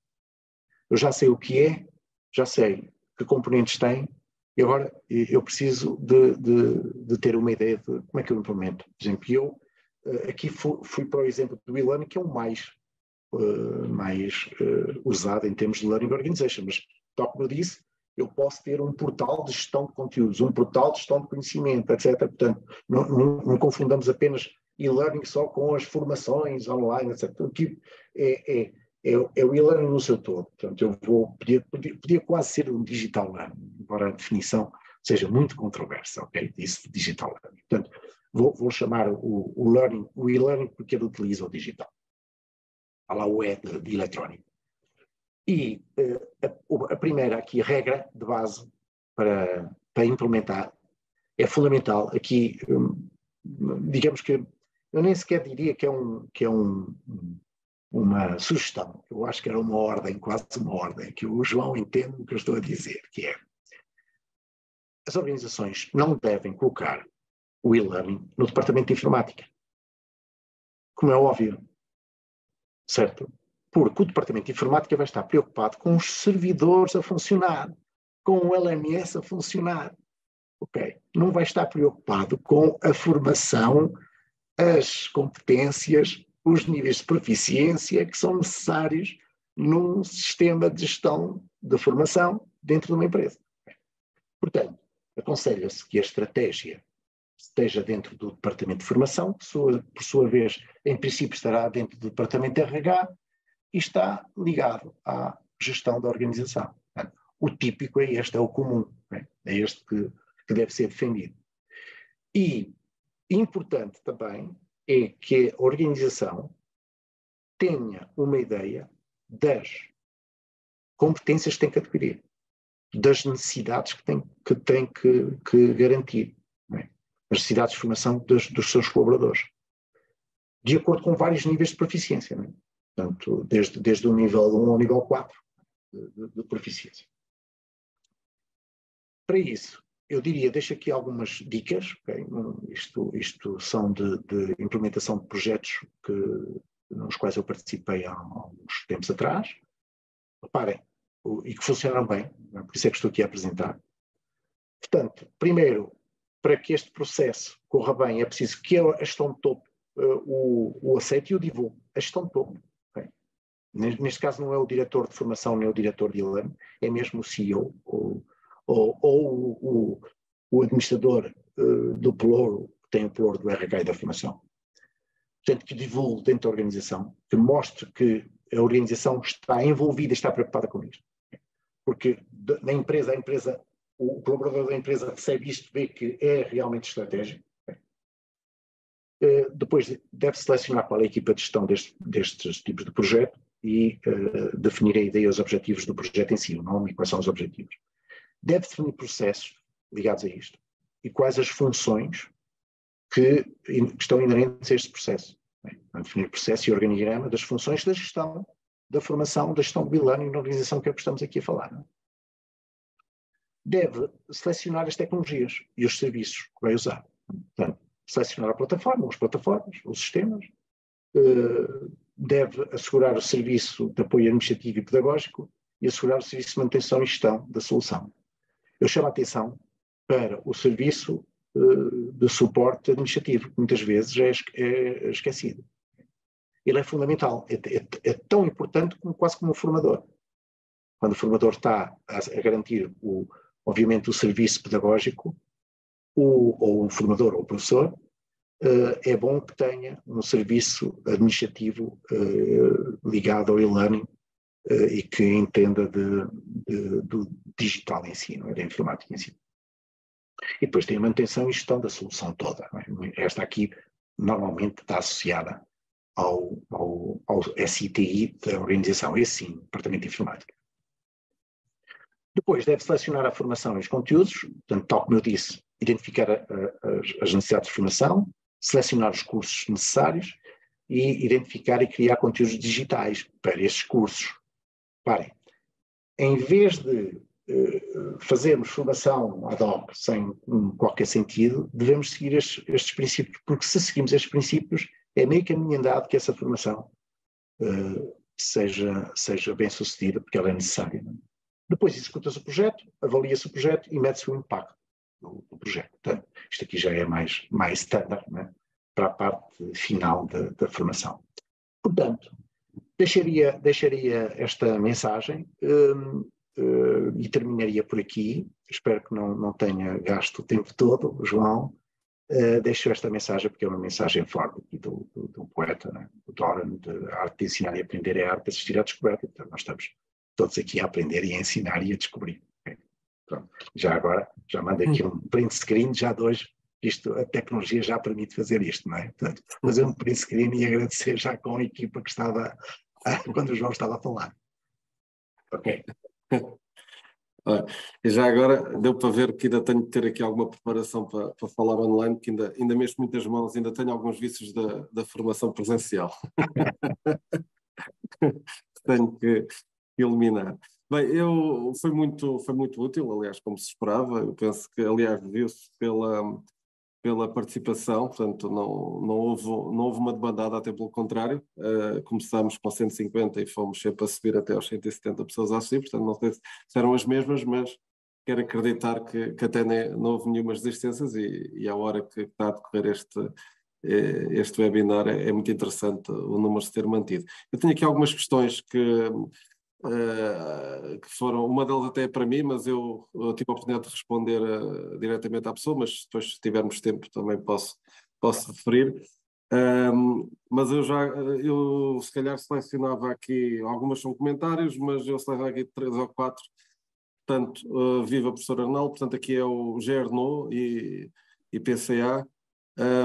Eu já sei o que é, já sei que componentes tem, e agora eu preciso de ter uma ideia de como é que eu implemento. Por exemplo, eu aqui fui para o exemplo do e-learning, que é o mais usado em termos de Learning Organization, mas, tal como eu disse, eu posso ter um portal de gestão de conteúdos, um portal de gestão de conhecimento, etc. Portanto, não confundamos apenas e-learning só com as formações online, etc. Aqui é o e-learning no seu todo. Portanto, podia quase ser um digital learning, embora a definição seja muito controversa, ok? Isso de digital learning. Portanto, vou chamar o e-learning porque ele utiliza o digital. Há lá o E de eletrónico. E a primeira aqui, a regra de base para implementar é fundamental. Aqui, digamos que eu nem sequer diria que é uma sugestão. Eu acho que era uma ordem, quase uma ordem, que o João entende o que eu estou a dizer, que é: as organizações não devem colocar o e-learning no departamento de informática. Como é óbvio. Certo? Porque o departamento de informática vai estar preocupado com os servidores a funcionar, com o LMS a funcionar. Ok? Não vai estar preocupado com a formação, as competências, os níveis de proficiência que são necessários num sistema de gestão de formação dentro de uma empresa. Portanto, aconselha-se que a estratégia esteja dentro do departamento de formação, que por sua vez, em princípio, estará dentro do departamento de RH e está ligado à gestão da organização. Portanto, o típico é este, é o comum, é este que deve ser defendido. E importante também é que a organização tenha uma ideia das competências que tem que adquirir, das necessidades que tem que garantir, as necessidades de formação dos seus colaboradores, de acordo com vários níveis de proficiência, não é? Portanto, desde o nível 1 ao nível 4 de proficiência. Para isso, eu diria, deixo aqui algumas dicas, okay? Isto são de implementação de projetos nos quais eu participei há uns tempos atrás. Reparem, e que funcionaram bem, por isso é que estou aqui a apresentar. Portanto, primeiro, para que este processo corra bem, é preciso que a gestão de topo o aceite e o divulgue. A gestão de topo. Okay? Neste caso não é o diretor de formação nem o diretor de e-learning, é mesmo o CEO ou o administrador do pelouro, que tem o pelouro do RH e da formação. Portanto, que divulgue dentro da organização, que mostre que a organização está envolvida e está preocupada com isto. Porque na empresa, o colaborador da empresa recebe isto, vê que é realmente estratégico. Depois deve selecionar qual é a equipa de gestão destes tipos de projeto e definir a ideia e os objetivos do projeto em si, o nome e quais são os objetivos. Deve definir processos ligados a isto e quais as funções que estão inerentes a este processo. A definir o processo e organigrama das funções da gestão, da formação, da gestão do e-learning na organização que é o que estamos aqui a falar. Não é? Deve selecionar as tecnologias e os serviços que vai usar. Portanto, selecionar a plataforma, as plataformas, os sistemas, deve assegurar o serviço de apoio administrativo e pedagógico e assegurar o serviço de manutenção e gestão da solução. Eu chamo a atenção para o serviço de suporte administrativo, que muitas vezes é esquecido. Ele é fundamental, é tão importante quase como o formador. Quando o formador está a garantir, obviamente, o serviço pedagógico, ou o formador ou o professor, é bom que tenha um serviço administrativo ligado ao e-learning e que entenda do digital em si, não é? Da informática em si. E depois tem a manutenção e gestão da solução toda. Não é? Esta aqui normalmente está associada ao SITI da organização, esse sim, Departamento de Informática. Depois deve selecionar a formação e os conteúdos, portanto, tal como eu disse, identificar as necessidades de formação, selecionar os cursos necessários e identificar e criar conteúdos digitais para estes cursos. Reparem, em vez de fazermos formação ad hoc sem qualquer sentido, devemos seguir estes princípios, porque se seguimos estes princípios, é meio caminho andado que essa formação seja bem sucedida, porque ela é necessária. Não é? Depois executa-se o projeto, avalia-se o projeto e mede-se o impacto do projeto. Portanto, isto aqui já é mais standard, né, para a parte final da formação. Portanto, deixaria esta mensagem e terminaria por aqui. Espero que não tenha gasto o tempo todo, João. Deixo esta mensagem porque é uma mensagem forte aqui do poeta, né, o Doran, de a arte de ensinar e aprender é a arte de assistir à descoberta. Então, nós estamos todos aqui a aprender e a ensinar e a descobrir. Okay? Pronto. Já agora, já mando aqui um print screen, já de hoje, a tecnologia já permite fazer isto, não é? Portanto, fazer um print screen e agradecer já com a equipa que estava, quando o João estava a falar. Ok. E já agora deu para ver que ainda tenho de ter aqui alguma preparação para falar online, que ainda mexo muitas mãos, ainda tenho alguns vícios da formação presencial. Tenho que eliminar. Bem, foi muito útil, aliás, como se esperava. Eu penso que, aliás, viu-se pela participação, portanto, não houve uma debandada, até pelo contrário. Começámos com 150 e fomos sempre a subir até aos 170 pessoas a assistir, portanto, não sei se eram as mesmas, mas quero acreditar que até não houve nenhumas desistências e à hora que está a decorrer este webinar é muito interessante o número se ter mantido. Eu tenho aqui algumas questões que foram, uma delas até é para mim, mas eu tive a oportunidade de responder diretamente à pessoa, mas depois se tivermos tempo também posso referir. Mas eu se calhar selecionava aqui, algumas são comentários, mas eu selecionava aqui 3 ou 4. Portanto, viva professor Arnaldo, portanto aqui é o GERNO e PCA.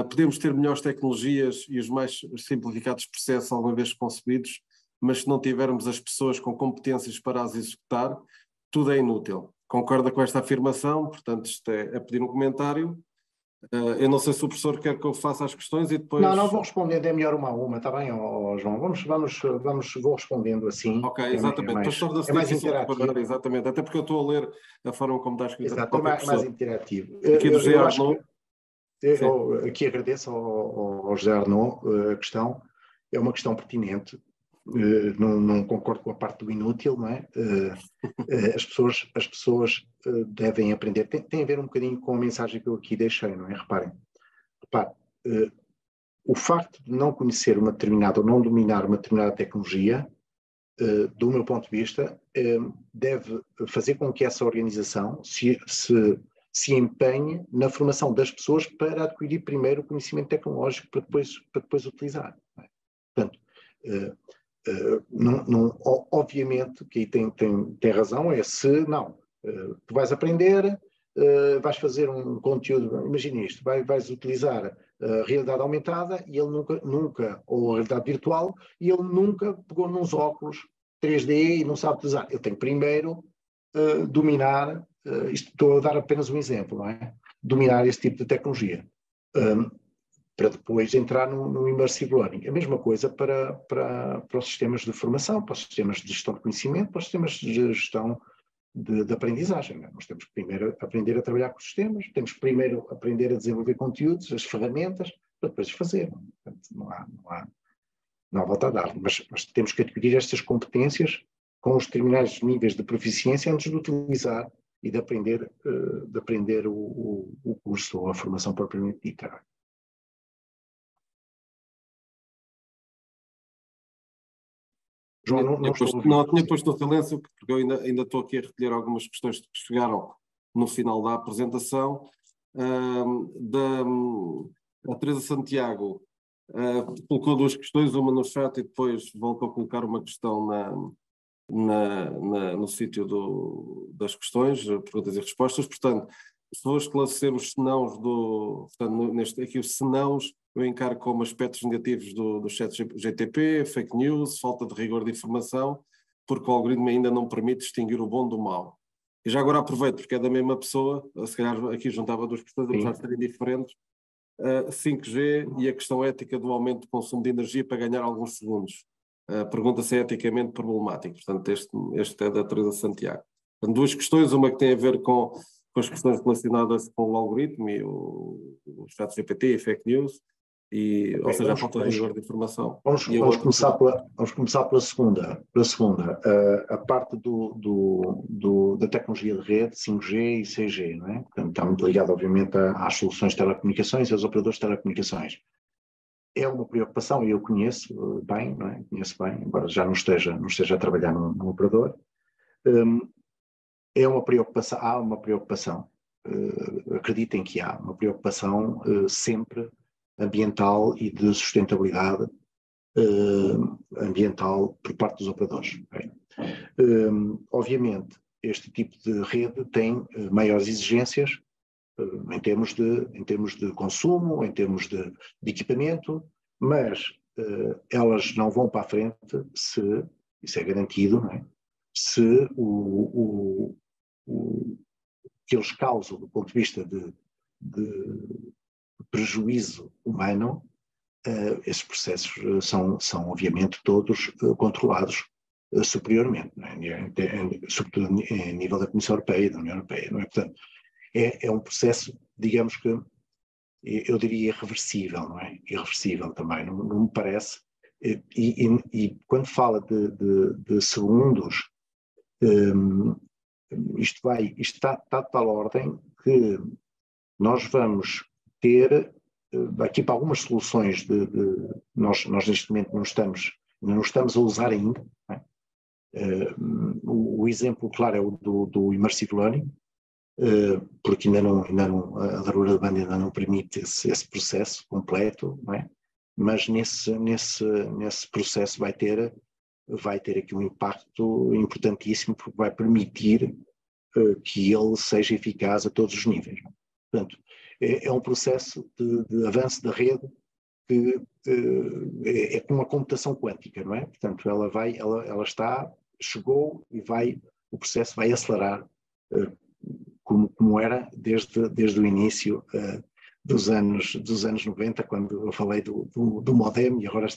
Podemos ter melhores tecnologias e os mais simplificados processos alguma vez concebidos, mas se não tivermos as pessoas com competências para as executar, tudo é inútil. Concorda com esta afirmação? Portanto, isto é pedir um comentário. Eu não sei se o professor quer que eu faça as questões e depois... Não vou respondendo, é melhor uma a uma, está bem, João? Vou respondendo assim. Ok, exatamente. Depois torna-se mais difícil interativo. Preparar, exatamente, até porque eu estou a ler a forma como está escrita. Exato, é mais interativo. Aqui do José Arnaud. Eu aqui agradeço ao José Arnaud a questão, é uma questão pertinente. Não concordo com a parte do inútil, não é? As pessoas devem aprender. Tem a ver um bocadinho com a mensagem que eu aqui deixei, não é? Repare, o facto de não conhecer uma determinada ou não dominar uma determinada tecnologia, do meu ponto de vista, deve fazer com que essa organização se empenhe na formação das pessoas para adquirir primeiro o conhecimento tecnológico para depois utilizar. Não é? Portanto, obviamente que aí tem razão, tu vais aprender, vais fazer um conteúdo, imagina isto, vais utilizar a realidade aumentada e ele nunca, ou a realidade virtual, e ele nunca pegou nos óculos 3D e não sabe utilizar. Eu tenho primeiro dominar, estou a dar apenas um exemplo, não é? Dominar este tipo de tecnologia. para depois entrar no immersive learning. A mesma coisa para os sistemas de formação, para os sistemas de gestão de conhecimento, para os sistemas de gestão de aprendizagem. Nós temos que primeiro aprender a trabalhar com os sistemas, temos que primeiro aprender a desenvolver conteúdos, as ferramentas, para depois fazer. Portanto, não há volta a dar, mas temos que adquirir estas competências com os determinados níveis de proficiência antes de utilizar e de aprender o curso ou a formação propriamente dita. João, tinha posto o silêncio, porque eu ainda estou aqui a recolher algumas questões que chegaram no final da apresentação. A Teresa Santiago colocou duas questões, uma no chat e depois voltou a colocar uma questão no sítio das questões, perguntas e respostas. Portanto, se vou esclarecer os senãos aqui os senãos eu encaro como aspectos negativos do chat GTP, fake news, falta de rigor de informação, porque o algoritmo ainda não permite distinguir o bom do mau. E já agora aproveito, porque é da mesma pessoa, se calhar aqui juntava duas questões, apesar de serem diferentes, 5G e a questão ética do aumento de consumo de energia para ganhar alguns segundos. Pergunta se é eticamente problemático. Portanto, este é da Teresa Santiago. Portanto, duas questões, uma que tem a ver com as questões relacionadas com o algoritmo e o chat GPT e fake news, ou seja, a falta de rigor de informação. Vamos começar pela segunda. A parte da tecnologia de rede, 5G e 6G, não é? Portanto, está muito ligado, obviamente, às soluções de telecomunicações e aos operadores de telecomunicações. É uma preocupação, e eu conheço bem, não é? Conheço bem, embora já não esteja a trabalhar num operador. Há uma preocupação, acreditem que há uma preocupação sempre ambiental e de sustentabilidade ambiental por parte dos operadores. Okay? Obviamente, este tipo de rede tem maiores exigências em termos de consumo, em termos de equipamento, mas elas não vão para a frente se, isso é garantido, não é? Se o que eles causam do ponto de vista de prejuízo humano, esses processos são obviamente todos controlados superiormente, não é? Sobretudo em nível da Comissão Europeia e da União Europeia, não é? Portanto, é um processo, digamos que, eu diria irreversível, não é? Irreversível também, não me parece. E quando fala de segundos, isto está de tal ordem que nós vamos ter, aqui para algumas soluções, nós neste momento não estamos a usar ainda, não é? O exemplo claro é o do Immersive Learning, porque ainda não, a largura de banda ainda não permite esse processo completo, não é? Mas nesse processo vai ter aqui um impacto importantíssimo, porque vai permitir que ele seja eficaz a todos os níveis. Portanto, é um processo de avanço da rede que é como uma computação quântica, não é? Portanto, chegou e o processo vai acelerar como era desde o início dos anos 90, quando eu falei do modem, e agora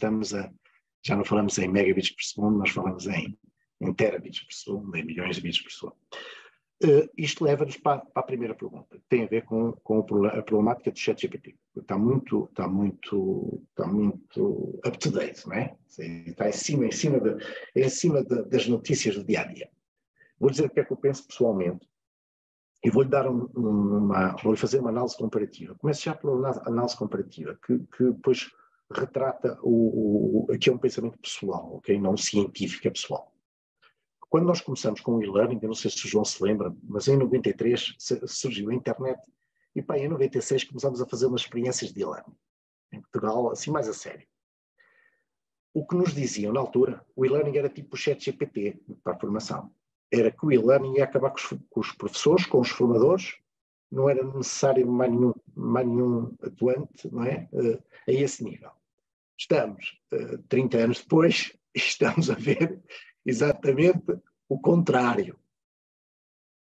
já não falamos em megabits por segundo, nós falamos em terabits por segundo, em milhões de bits por segundo. Isto leva-nos para a primeira pergunta, que tem a ver com a problemática do ChatGPT. Está muito up to date, não é? Está em cima das notícias do dia a dia. Vou dizer o que é que eu penso pessoalmente e vou-lhe dar vou-lhe fazer uma análise comparativa. Começo já pela análise comparativa, que depois retrata aqui é um pensamento pessoal, ok? Não científico, é pessoal. Quando nós começamos com o e-learning, eu não sei se o João se lembra, mas em 93 surgiu a internet e em 96 começámos a fazer umas experiências de e-learning em Portugal, assim mais a sério. O que nos diziam na altura, o e-learning era tipo o ChatGPT para a formação. Era que o e-learning ia acabar com os professores, com os formadores, não era necessário mais nenhum atuante, não é? A esse nível. Estamos 30 anos depois e estamos a ver exatamente o contrário.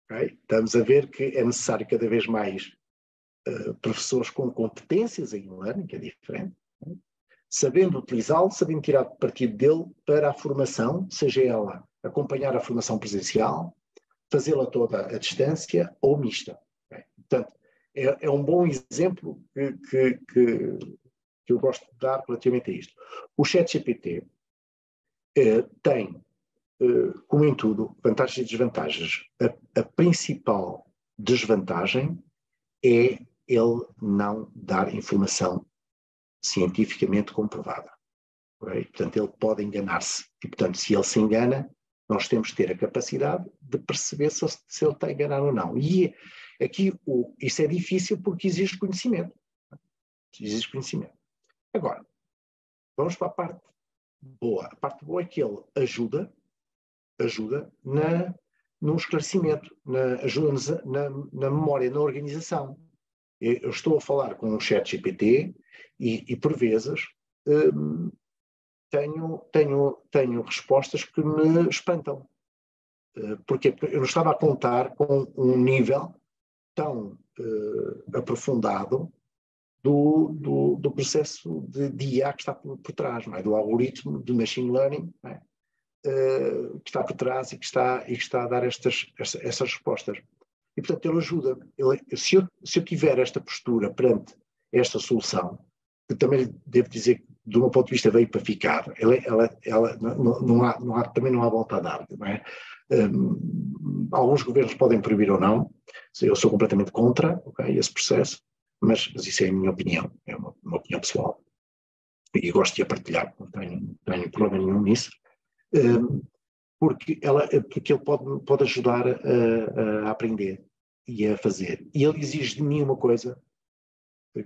Okay? Estamos a ver que é necessário cada vez mais professores com competências em e-learning, que é diferente, né? Sabendo utilizá-lo, sabendo tirar partido dele para a formação, seja ela acompanhar a formação presencial, fazê-la toda à distância ou mista. Okay? Portanto, é um bom exemplo que eu gosto de dar relativamente a isto. O ChatGPT tem, como em tudo, vantagens e desvantagens. A principal desvantagem é ele não dar informação cientificamente comprovada. Okay? Portanto, ele pode enganar-se. E, portanto, se ele se engana, nós temos que ter a capacidade de perceber se ele está a enganar ou não. E aqui isso é difícil porque exige conhecimento. Exige conhecimento. Agora, vamos para a parte boa. A parte boa é que ele ajuda no esclarecimento, ajuda-nos na memória, na organização. Eu estou a falar com um ChatGPT e por vezes, tenho respostas que me espantam. Porque eu não estava a contar com um nível tão aprofundado do processo de IA que está por trás, não é? Do algoritmo de machine learning, não é? Que está por trás e que está a dar essas respostas. E, portanto, ele ajuda. Se eu tiver esta postura perante esta solução, que também devo dizer que, do meu ponto de vista, veio para ficar, também não há volta a dar, não é? Alguns governos podem proibir ou não, eu sou completamente contra, okay, esse processo, mas isso é a minha opinião, é uma opinião pessoal. E gosto de a partilhar, não tenho problema nenhum nisso. Porque ele pode ajudar a aprender e a fazer. E ele exige de mim uma coisa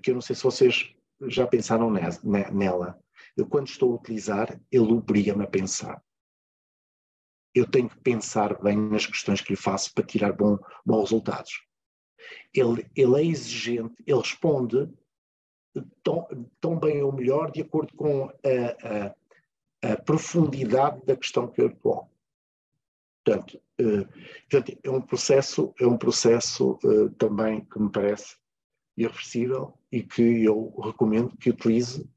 que eu não sei se vocês já pensaram nela. Eu, quando estou a utilizar, ele obriga-me a pensar. Eu tenho que pensar bem nas questões que lhe faço para tirar bons resultados. Ele é exigente, ele responde tão bem ou melhor de acordo com a profundidade da questão que eu lhe coloco. Portanto, é um processo também que me parece irreversível e que eu recomendo que utilize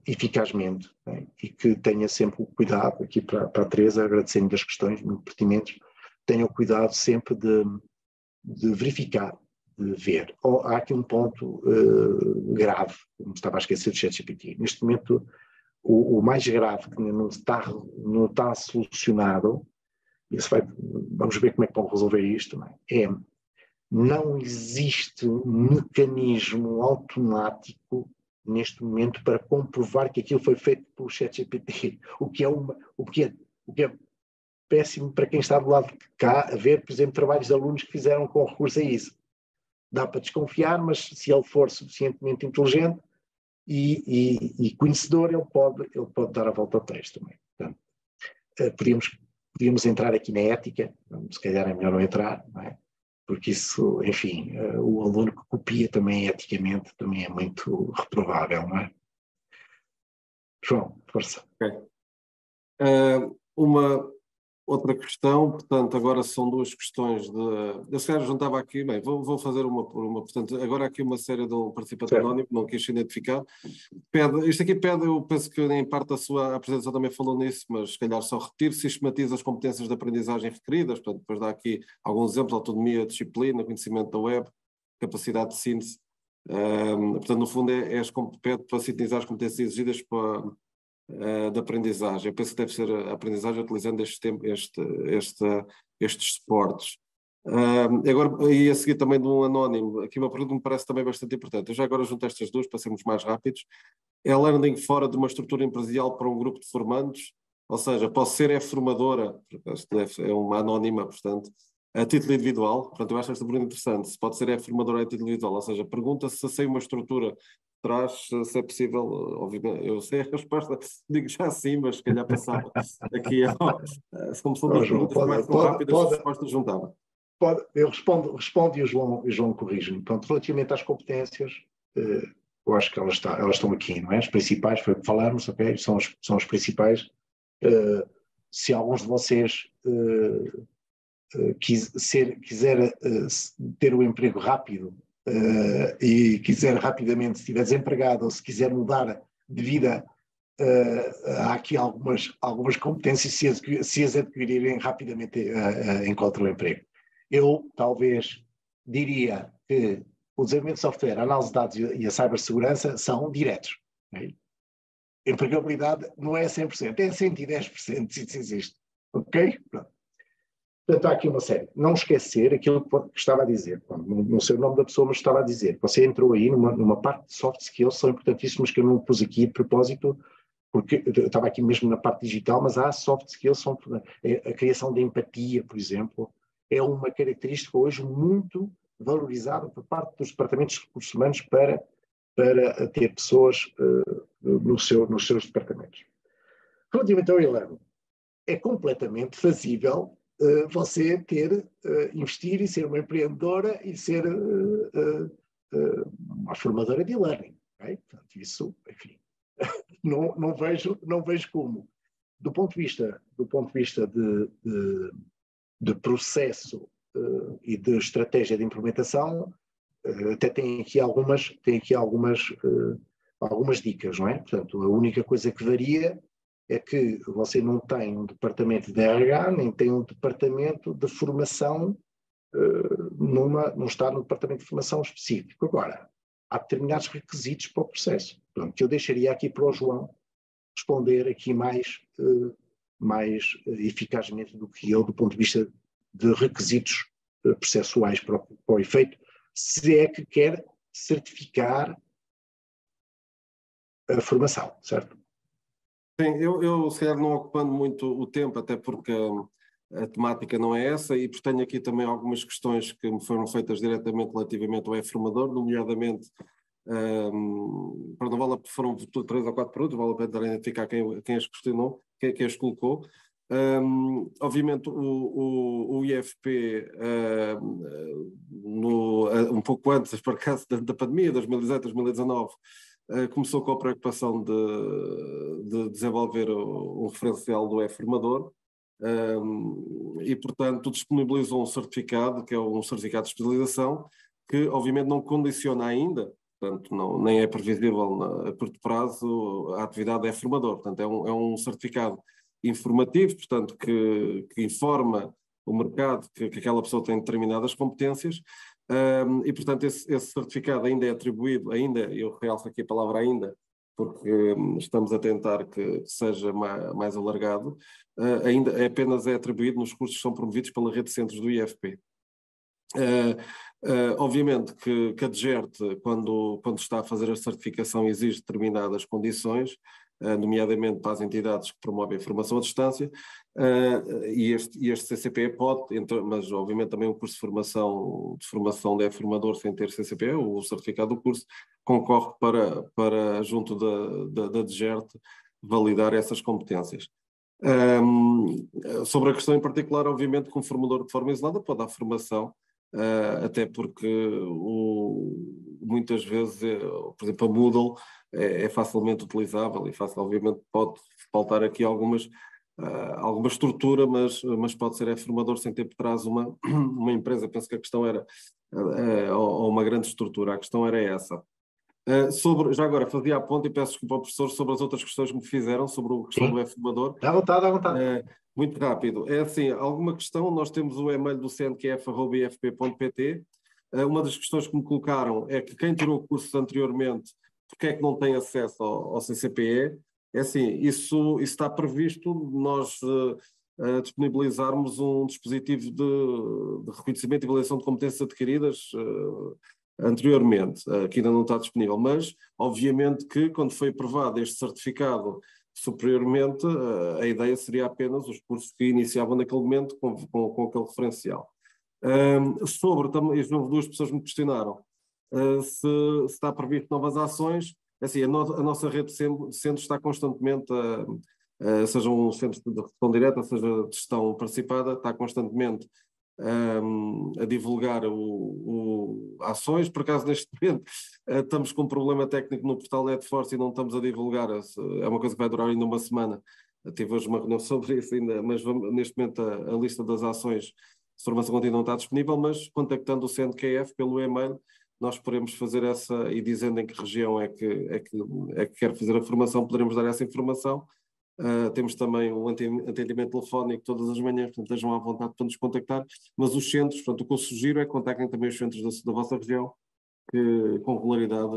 eficazmente, né? E que tenha sempre o cuidado, aqui para a Teresa, agradecendo das questões muito pertinentes, tenha o cuidado sempre de verificar, de ver. Há aqui um ponto grave, como estava a esquecer do ChatGPT. Neste momento, o mais grave que não está solucionado, vamos ver como é que vão resolver isto, não existe um mecanismo automático neste momento para comprovar que aquilo foi feito pelo ChatGPT, o que é péssimo para quem está do lado de cá a ver, por exemplo, trabalhos de alunos que fizeram com recurso a isso. Dá para desconfiar, mas se ele for suficientemente inteligente e conhecedor, ele pode dar a volta ao texto também. Portanto, podíamos entrar aqui na ética, se calhar é melhor não entrar, não é? Porque isso, enfim, o aluno que copia também eticamente também é muito reprovável, não é? João, força. Okay. Uma outra questão, portanto, agora são duas questões eu se calhar juntava aqui, bem, vou fazer uma por uma, portanto, agora aqui uma série de um participante anónimo, não quis identificar. Isto aqui pede, eu penso que em parte a sua apresentação também falou nisso, mas se calhar só repetir, sistematiza as competências de aprendizagem requeridas, portanto, depois dá aqui alguns exemplos: autonomia, disciplina, conhecimento da web, capacidade de síntese. Portanto, no fundo, pede para sintetizar as competências exigidas de aprendizagem. Eu penso que deve ser a aprendizagem utilizando estes suportes. Agora, e a seguir também de um anónimo, aqui uma pergunta que me parece também bastante importante. Eu já agora junto estas duas para sermos mais rápidos. É learning fora de uma estrutura empresarial para um grupo de formandos? Ou seja, posso ser formadora, é uma anónima, portanto, a título individual. Portanto, eu acho esta pergunta interessante. Se pode ser formadora a título individual, ou seja, pergunta se sem uma estrutura traz, se é possível, obviamente, eu sei a resposta, digo já sim, mas se calhar passava aqui, como são duas perguntas mais rápidas, as respostas juntava. Eu respondo e o João corrige-me. Pronto, relativamente às competências, eu acho que elas estão aqui, não é? As principais, foi o que falámos, ok? São as principais. Se alguns de vocês quiser ter um emprego rápido e quiser rapidamente, se estiver desempregado ou se quiser mudar de vida, há aqui algumas competências, se as adquirirem rapidamente encontram emprego. Eu talvez diria que o desenvolvimento de software, a análise de dados e a cibersegurança são diretos. Okay? A empregabilidade não é 100%, é 110% se isso existe. Ok? Pronto. Portanto, há aqui uma série. Não esquecer aquilo que estava a dizer. Não sei o nome da pessoa, mas estava a dizer. Você entrou aí numa parte de soft skills, são importantíssimas, que eu não pus aqui de propósito, porque eu estava aqui mesmo na parte digital, mas há soft skills, a criação de empatia, por exemplo, é uma característica hoje muito valorizada por parte dos departamentos de recursos humanos para ter pessoas nos seus departamentos. Relativamente ao e-learning, é completamente fazível você investir e ser uma empreendedora e ser uma formadora de e-learning. Okay? Portanto, isso, enfim, não vejo como. Do ponto de vista de processo e de estratégia de implementação, até tem aqui algumas dicas, não é? Portanto, a única coisa que varia é que você não tem um departamento de RH, nem tem um departamento de formação, não está no departamento de formação específico. Agora, há determinados requisitos para o processo. Portanto, que eu deixaria aqui para o João responder aqui mais eficazmente do que eu, do ponto de vista de requisitos processuais para o efeito, se é que quer certificar a formação, certo? Sim, eu se calhar não ocupando muito o tempo, até porque a temática não é essa, e porque tenho aqui também algumas questões que me foram feitas diretamente relativamente ao e-formador, nomeadamente, foram 3 ou 4 perguntas, vale a pena identificar quem as questionou, quem as colocou. Obviamente o IFP, um pouco antes, por acaso, da pandemia, 2018, 2019, começou com a preocupação de desenvolver um referencial do e-formador e, portanto, disponibilizou um certificado, que é um certificado de especialização, que obviamente não condiciona ainda, portanto, nem é previsível a curto prazo a atividade é formador. Portanto, é um certificado informativo, portanto, que informa o mercado que aquela pessoa tem determinadas competências e, portanto, esse certificado ainda é atribuído, eu realço aqui a palavra ainda, porque estamos a tentar que seja mais alargado, ainda apenas é atribuído nos cursos que são promovidos pela rede de centros do IFP. Obviamente que a DGERT, quando está a fazer a certificação, exige determinadas condições, nomeadamente para as entidades que promovem a formação à distância, e este CCPE pode, mas obviamente também o curso de formação de formador sem ter CCPE, o certificado do curso, concorre para junto da DGERT, validar essas competências. Sobre a questão em particular, obviamente que um formador de forma isolada pode dar formação, até porque muitas vezes, por exemplo, a Moodle é facilmente utilizável e obviamente pode faltar aqui alguma estrutura, mas pode ser formador sem ter por trás uma empresa. Penso que a questão era, ou uma grande estrutura, a questão era essa. Já agora, fazia a ponta e peço desculpa ao professor sobre as outras questões que me fizeram sobre a questão do formador. À vontade. Muito rápido. É assim, alguma questão? Nós temos o e-mail do cnqf@ifp.pt. Uma das questões que me colocaram é que quem tirou cursos anteriormente, porque é que não tem acesso ao CCPE? É assim, isso está previsto nós disponibilizarmos um dispositivo de reconhecimento e avaliação de competências adquiridas anteriormente, que ainda não está disponível, mas obviamente que quando foi aprovado este certificado superiormente, a ideia seria apenas os cursos que iniciavam naquele momento com aquele referencial. Também houve 2 pessoas que me questionaram se está previsto novas ações. Assim, a nossa rede de centros está constantemente, seja um centro de gestão direta, seja de gestão participada, está constantemente a divulgar ações. Por acaso, neste momento, estamos com um problema técnico no portal NetForce e não estamos a divulgar. É uma coisa que vai durar ainda uma semana. Tive hoje uma reunião sobre isso ainda, mas neste momento a lista das ações de formação contínua não está disponível, mas contactando o CNQF pelo e-mail, nós poderemos fazer essa, e dizendo em que região é que quer fazer a formação, poderemos dar essa informação. Temos também um atendimento telefónico todas as manhãs, portanto estejam à vontade para nos contactar, mas os centros, portanto o que eu sugiro é que contactem também os centros da vossa região, que com regularidade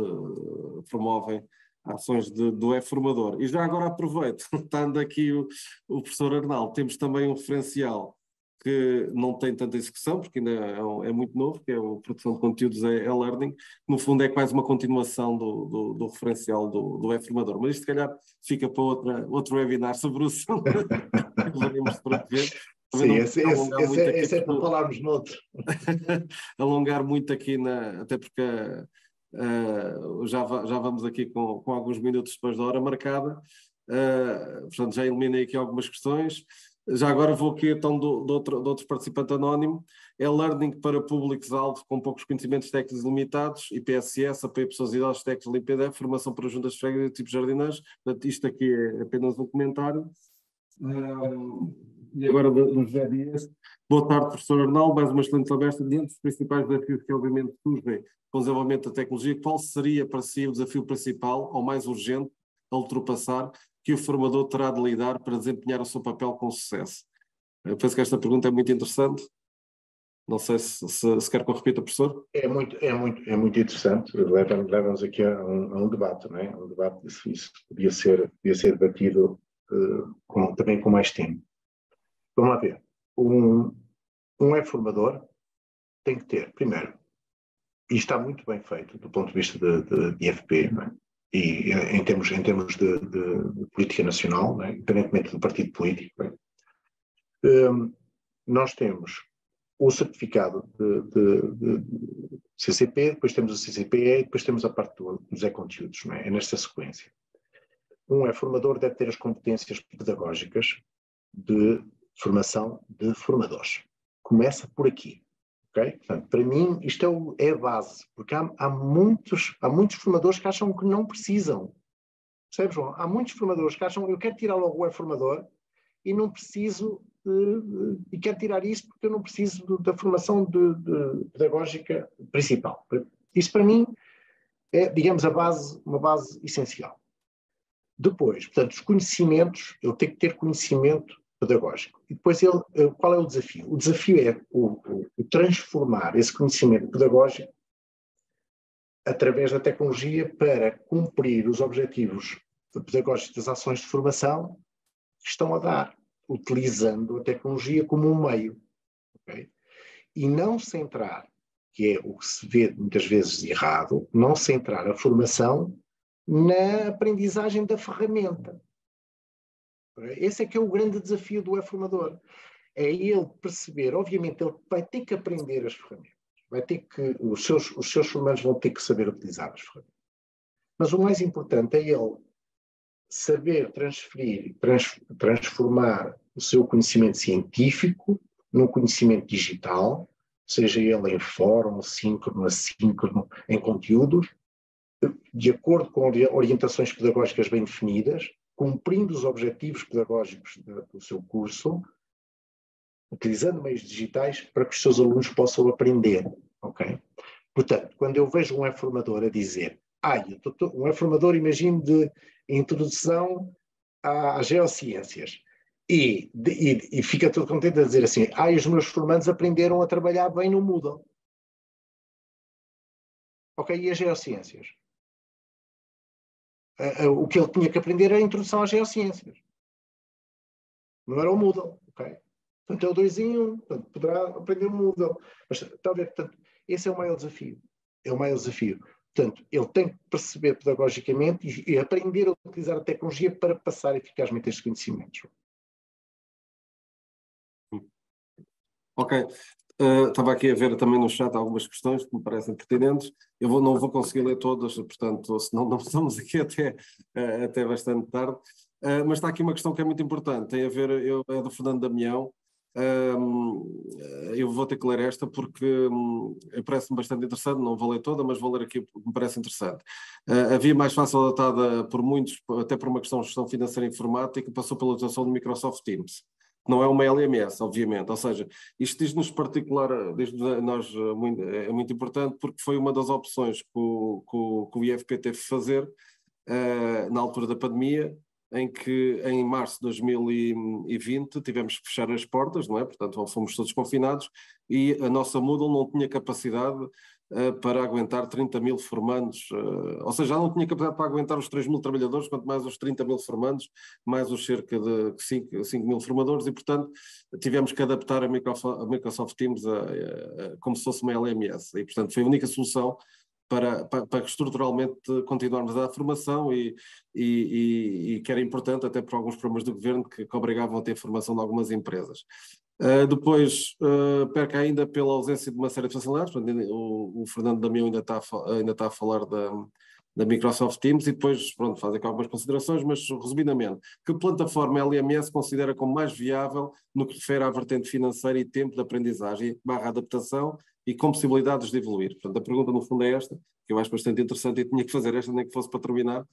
promovem ações do E-Formador. E já agora aproveito, estando aqui o professor Arnaldo, temos também um referencial que não tem tanta execução, porque ainda é muito novo, que é a produção de conteúdos e-learning, que no fundo é quase uma continuação do referencial do E-Formador. Mas isto, se calhar, fica para outro webinar sobre o assunto, que veremos para ver. Sim, esse é para falarmos noutro. Alongar muito aqui, até porque já vamos aqui com alguns minutos depois da hora marcada. Portanto, já eliminei aqui algumas questões. Já agora vou aqui então de outro participante anónimo. É learning para públicos-alvo com poucos conhecimentos técnicos limitados, IPSS, apoio a pessoas idosas, técnicos de limpeza, formação para juntas de freguesia e tipos jardineiros. Portanto, isto aqui é apenas um comentário. E agora do José Dias. Boa tarde, professor Arnaldo, mais uma excelente palestra. Diante dos principais desafios que obviamente surgem com o desenvolvimento da tecnologia, qual seria para si o desafio principal ou mais urgente a ultrapassar que o formador terá de lidar para desempenhar o seu papel com sucesso? Eu penso que esta pergunta é muito interessante. Não sei se quer que eu repita, professor. É muito interessante. Leva-nos aqui a um debate, não é? Um debate, isso podia ser debatido também com mais tempo. Vamos lá ver. Um E-Formador tem que ter, primeiro, e está muito bem feito do ponto de vista de IFP, não é? E em termos de política nacional, não é? Independentemente do partido político, não é? Nós temos o certificado de CCP, depois temos o CCPE e depois temos a parte dos E-Conteúdos, não é? É nesta sequência. Um E-Formador deve ter as competências pedagógicas de formação de formadores. Começa por aqui. Okay? Portanto, para mim, isto é a base, porque há muitos formadores que acham que não precisam. Percebes, João? Há muitos formadores que acham eu quero tirar logo o E-Formador e não preciso, e quero tirar isso porque eu não preciso da formação pedagógica principal. Isso, para mim, é, digamos, uma base essencial. Depois, portanto, os conhecimentos, ele tem que ter conhecimento pedagógico. E depois, qual é o desafio? O desafio é o transformar esse conhecimento pedagógico através da tecnologia para cumprir os objetivos pedagógicos das ações de formação que estão a dar, utilizando a tecnologia como um meio. Okay? E não centrar, que é o que se vê muitas vezes errado, não centrar a formação na aprendizagem da ferramenta. Esse é que é o grande desafio do E-Formador. É ele perceber, obviamente ele vai ter que aprender as ferramentas, os seus formandos vão ter que saber utilizar as ferramentas. Mas o mais importante é ele saber transformar o seu conhecimento científico num conhecimento digital, seja ele em fórum, síncrono, assíncrono, em conteúdos, de acordo com orientações pedagógicas bem definidas, cumprindo os objetivos pedagógicos do seu curso, utilizando meios digitais para que os seus alunos possam aprender. Okay? Portanto, quando eu vejo um E-Formador a dizer, um E-Formador, imagino, de introdução às geociências, e fica todo contente a dizer assim, os meus formandos aprenderam a trabalhar bem no Moodle. Ok, e as geociências? O que ele tinha que aprender era a introdução às geociências. Não era o Moodle, ok? Portanto, é o 2 em 1, portanto, poderá aprender o Moodle. Mas, está a ver, portanto, esse é o maior desafio. É o maior desafio. Portanto, ele tem que perceber pedagogicamente e aprender a utilizar a tecnologia para passar eficazmente estes conhecimentos. Ok. Estava aqui a ver também no chat algumas questões que me parecem pertinentes. Eu não vou conseguir ler todas, portanto, senão não estamos aqui até bastante tarde. Mas está aqui uma questão que é muito importante, tem a ver, é do Fernando Damião. Eu vou ter que ler esta porque parece-me bastante interessante, não vou ler toda, mas vou ler aqui porque me parece interessante. A via mais fácil adotada por muitos, até por uma questão de gestão financeira e informática, passou pela utilização do Microsoft Teams. não é uma LMS, obviamente, ou seja, isto diz-nos particular, nós é muito importante porque foi uma das opções que o IFP teve de fazer na altura da pandemia, em que em março de 2020 tivemos que fechar as portas, não é? Portanto, fomos todos confinados e a nossa Moodle não tinha capacidade para aguentar 30 mil formandos, ou seja, já não tinha capacidade para aguentar os 3 mil trabalhadores, quanto mais os 30 mil formandos, mais os cerca de 5 mil formadores, e portanto tivemos que adaptar a Microsoft Teams como se fosse uma LMS, e portanto foi a única solução para estruturalmente continuarmos a dar formação e que era importante até por alguns programas do governo que obrigavam a ter formação de algumas empresas. Depois, perca ainda pela ausência de uma série de facilidades, o Fernando Damião ainda está a falar da Microsoft Teams e depois, pronto, faz aqui algumas considerações, mas resumidamente, que plataforma LMS considera como mais viável no que refere à vertente financeira e tempo de aprendizagem, / adaptação e com possibilidades de evoluir? Portanto, a pergunta no fundo é esta, que eu acho bastante interessante e tinha que fazer esta, nem que fosse para terminar.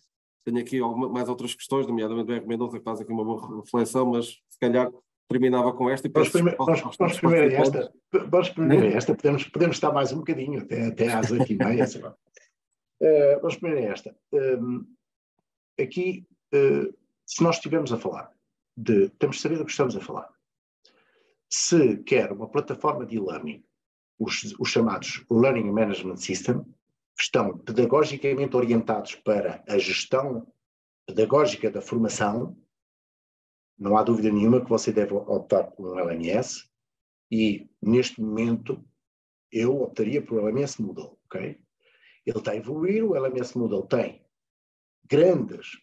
Tenho aqui mais outras questões, nomeadamente o R. Mendonça, que faz aqui uma boa reflexão, mas se calhar terminava com esta e vamos primeiro a esta, podemos estar mais um bocadinho, até às 8h30. Vamos primeiro a esta. Aqui, se nós estivermos a falar temos de saber do que estamos a falar. Se quer uma plataforma de e-learning, os chamados Learning Management System, estão pedagogicamente orientados para a gestão pedagógica da formação, não há dúvida nenhuma que você deve optar por um LMS e, neste momento, eu optaria por o LMS Moodle, ok? Ele está a evoluir, o LMS Moodle tem grandes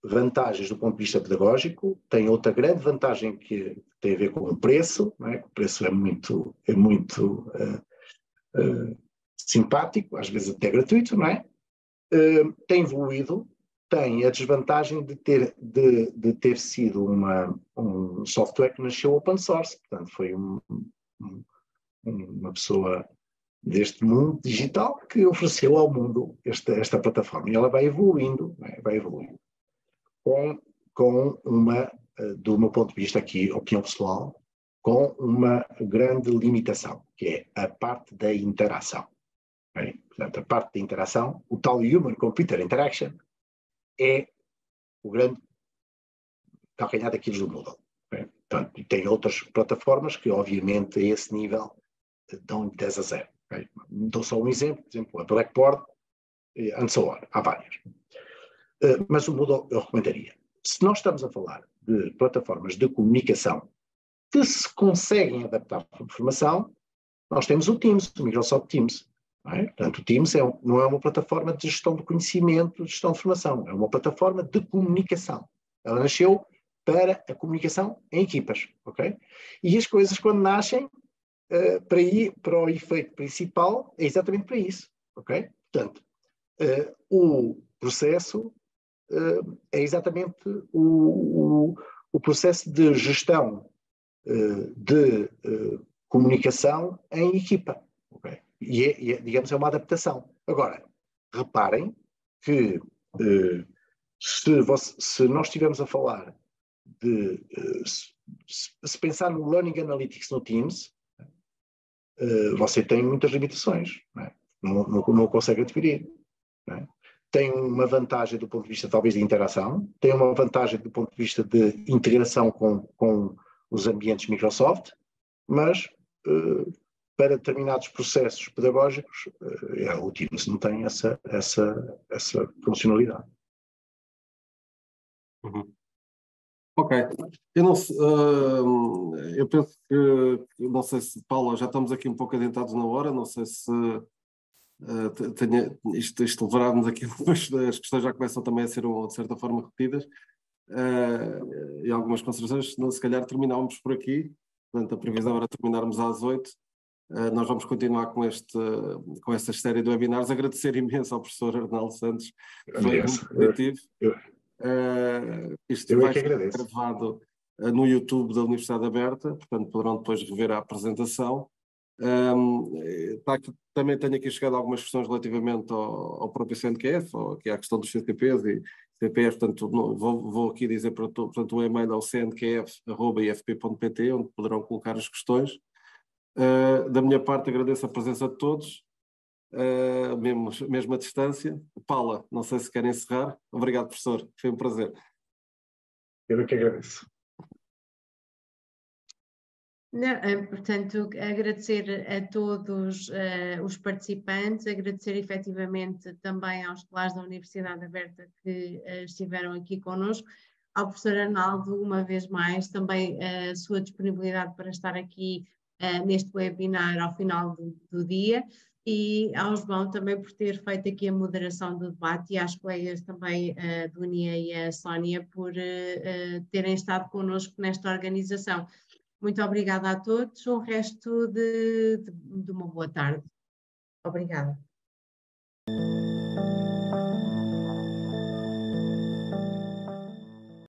vantagens do ponto de vista pedagógico, tem outra grande vantagem que tem a ver com o preço, não é? O preço é muito simpático, às vezes até gratuito, não é? Tem evoluído, tem a desvantagem de ter sido um software que nasceu open source, portanto foi uma pessoa deste mundo digital que ofereceu ao mundo esta plataforma, e ela vai evoluindo, não é? Vai evoluindo com do meu ponto de vista aqui, opinião pessoal, com uma grande limitação, que é a parte da interação. Okay? Portanto, a parte da interação, o tal Human Computer Interaction, é o grande calcanhar daquilo do Moodle. Okay? Portanto, e tem outras plataformas que, obviamente, a esse nível dão 10 a 0. Okay? Dou só um exemplo, por exemplo, a Blackboard, and so on. Há várias. Mas o Moodle eu recomendaria. Se nós estamos a falar de plataformas de comunicação que se conseguem adaptar para a formação, nós temos o Teams, o Microsoft Teams. Não é? Portanto, o Teams não é uma plataforma de gestão de conhecimento, de gestão de formação, é uma plataforma de comunicação. Ela nasceu para a comunicação em equipas, ok? E as coisas, quando nascem, para o efeito principal, é exatamente para isso, ok? Portanto, o processo é exatamente o processo de gestão de comunicação em equipa, ok? E digamos, é uma adaptação. Agora, reparem que se nós estivermos a falar se pensar no Learning Analytics no Teams, você tem muitas limitações, não consegue adquirir. Não é? Tem uma vantagem do ponto de vista, talvez, de interação, tem uma vantagem do ponto de vista de integração com os ambientes Microsoft, mas para determinados processos pedagógicos, o Teams não tem essa funcionalidade. Uhum. Ok. Eu penso que, não sei se, Paula, já estamos aqui um pouco adentrados na hora, não sei se isto levará-nos aqui, as questões já começam também a ser, de certa forma, repetidas, e algumas considerações, se calhar terminávamos por aqui. Portanto, a previsão era terminarmos às 8. Nós vamos continuar com esta série de webinars. Agradecer imenso ao professor Arnaldo Santos, foi muito positivo. Isto vai ser gravado no YouTube da Universidade Aberta, portanto poderão depois rever a apresentação. Também tenho aqui chegado a algumas questões relativamente ao próprio CNQF, que é a questão dos CTPs e CPF, portanto vou aqui dizer para todos, portanto o e-mail é o cnqf@ifp.pt, onde poderão colocar as questões. Da minha parte agradeço a presença de todos, mesmo à distância. Paula, não sei se querem encerrar. Obrigado, professor, foi um prazer. Eu que agradeço. Não, portanto, agradecer a todos os participantes, agradecer efetivamente também aos colegas da Universidade Aberta que estiveram aqui connosco, ao professor Arnaldo, uma vez mais, também a sua disponibilidade para estar aqui neste webinar ao final do dia, e ao João também por ter feito aqui a moderação do debate, e às colegas também do Dunia e a Sónia por terem estado connosco nesta organização. Muito obrigada a todos, o resto de uma boa tarde. Obrigada.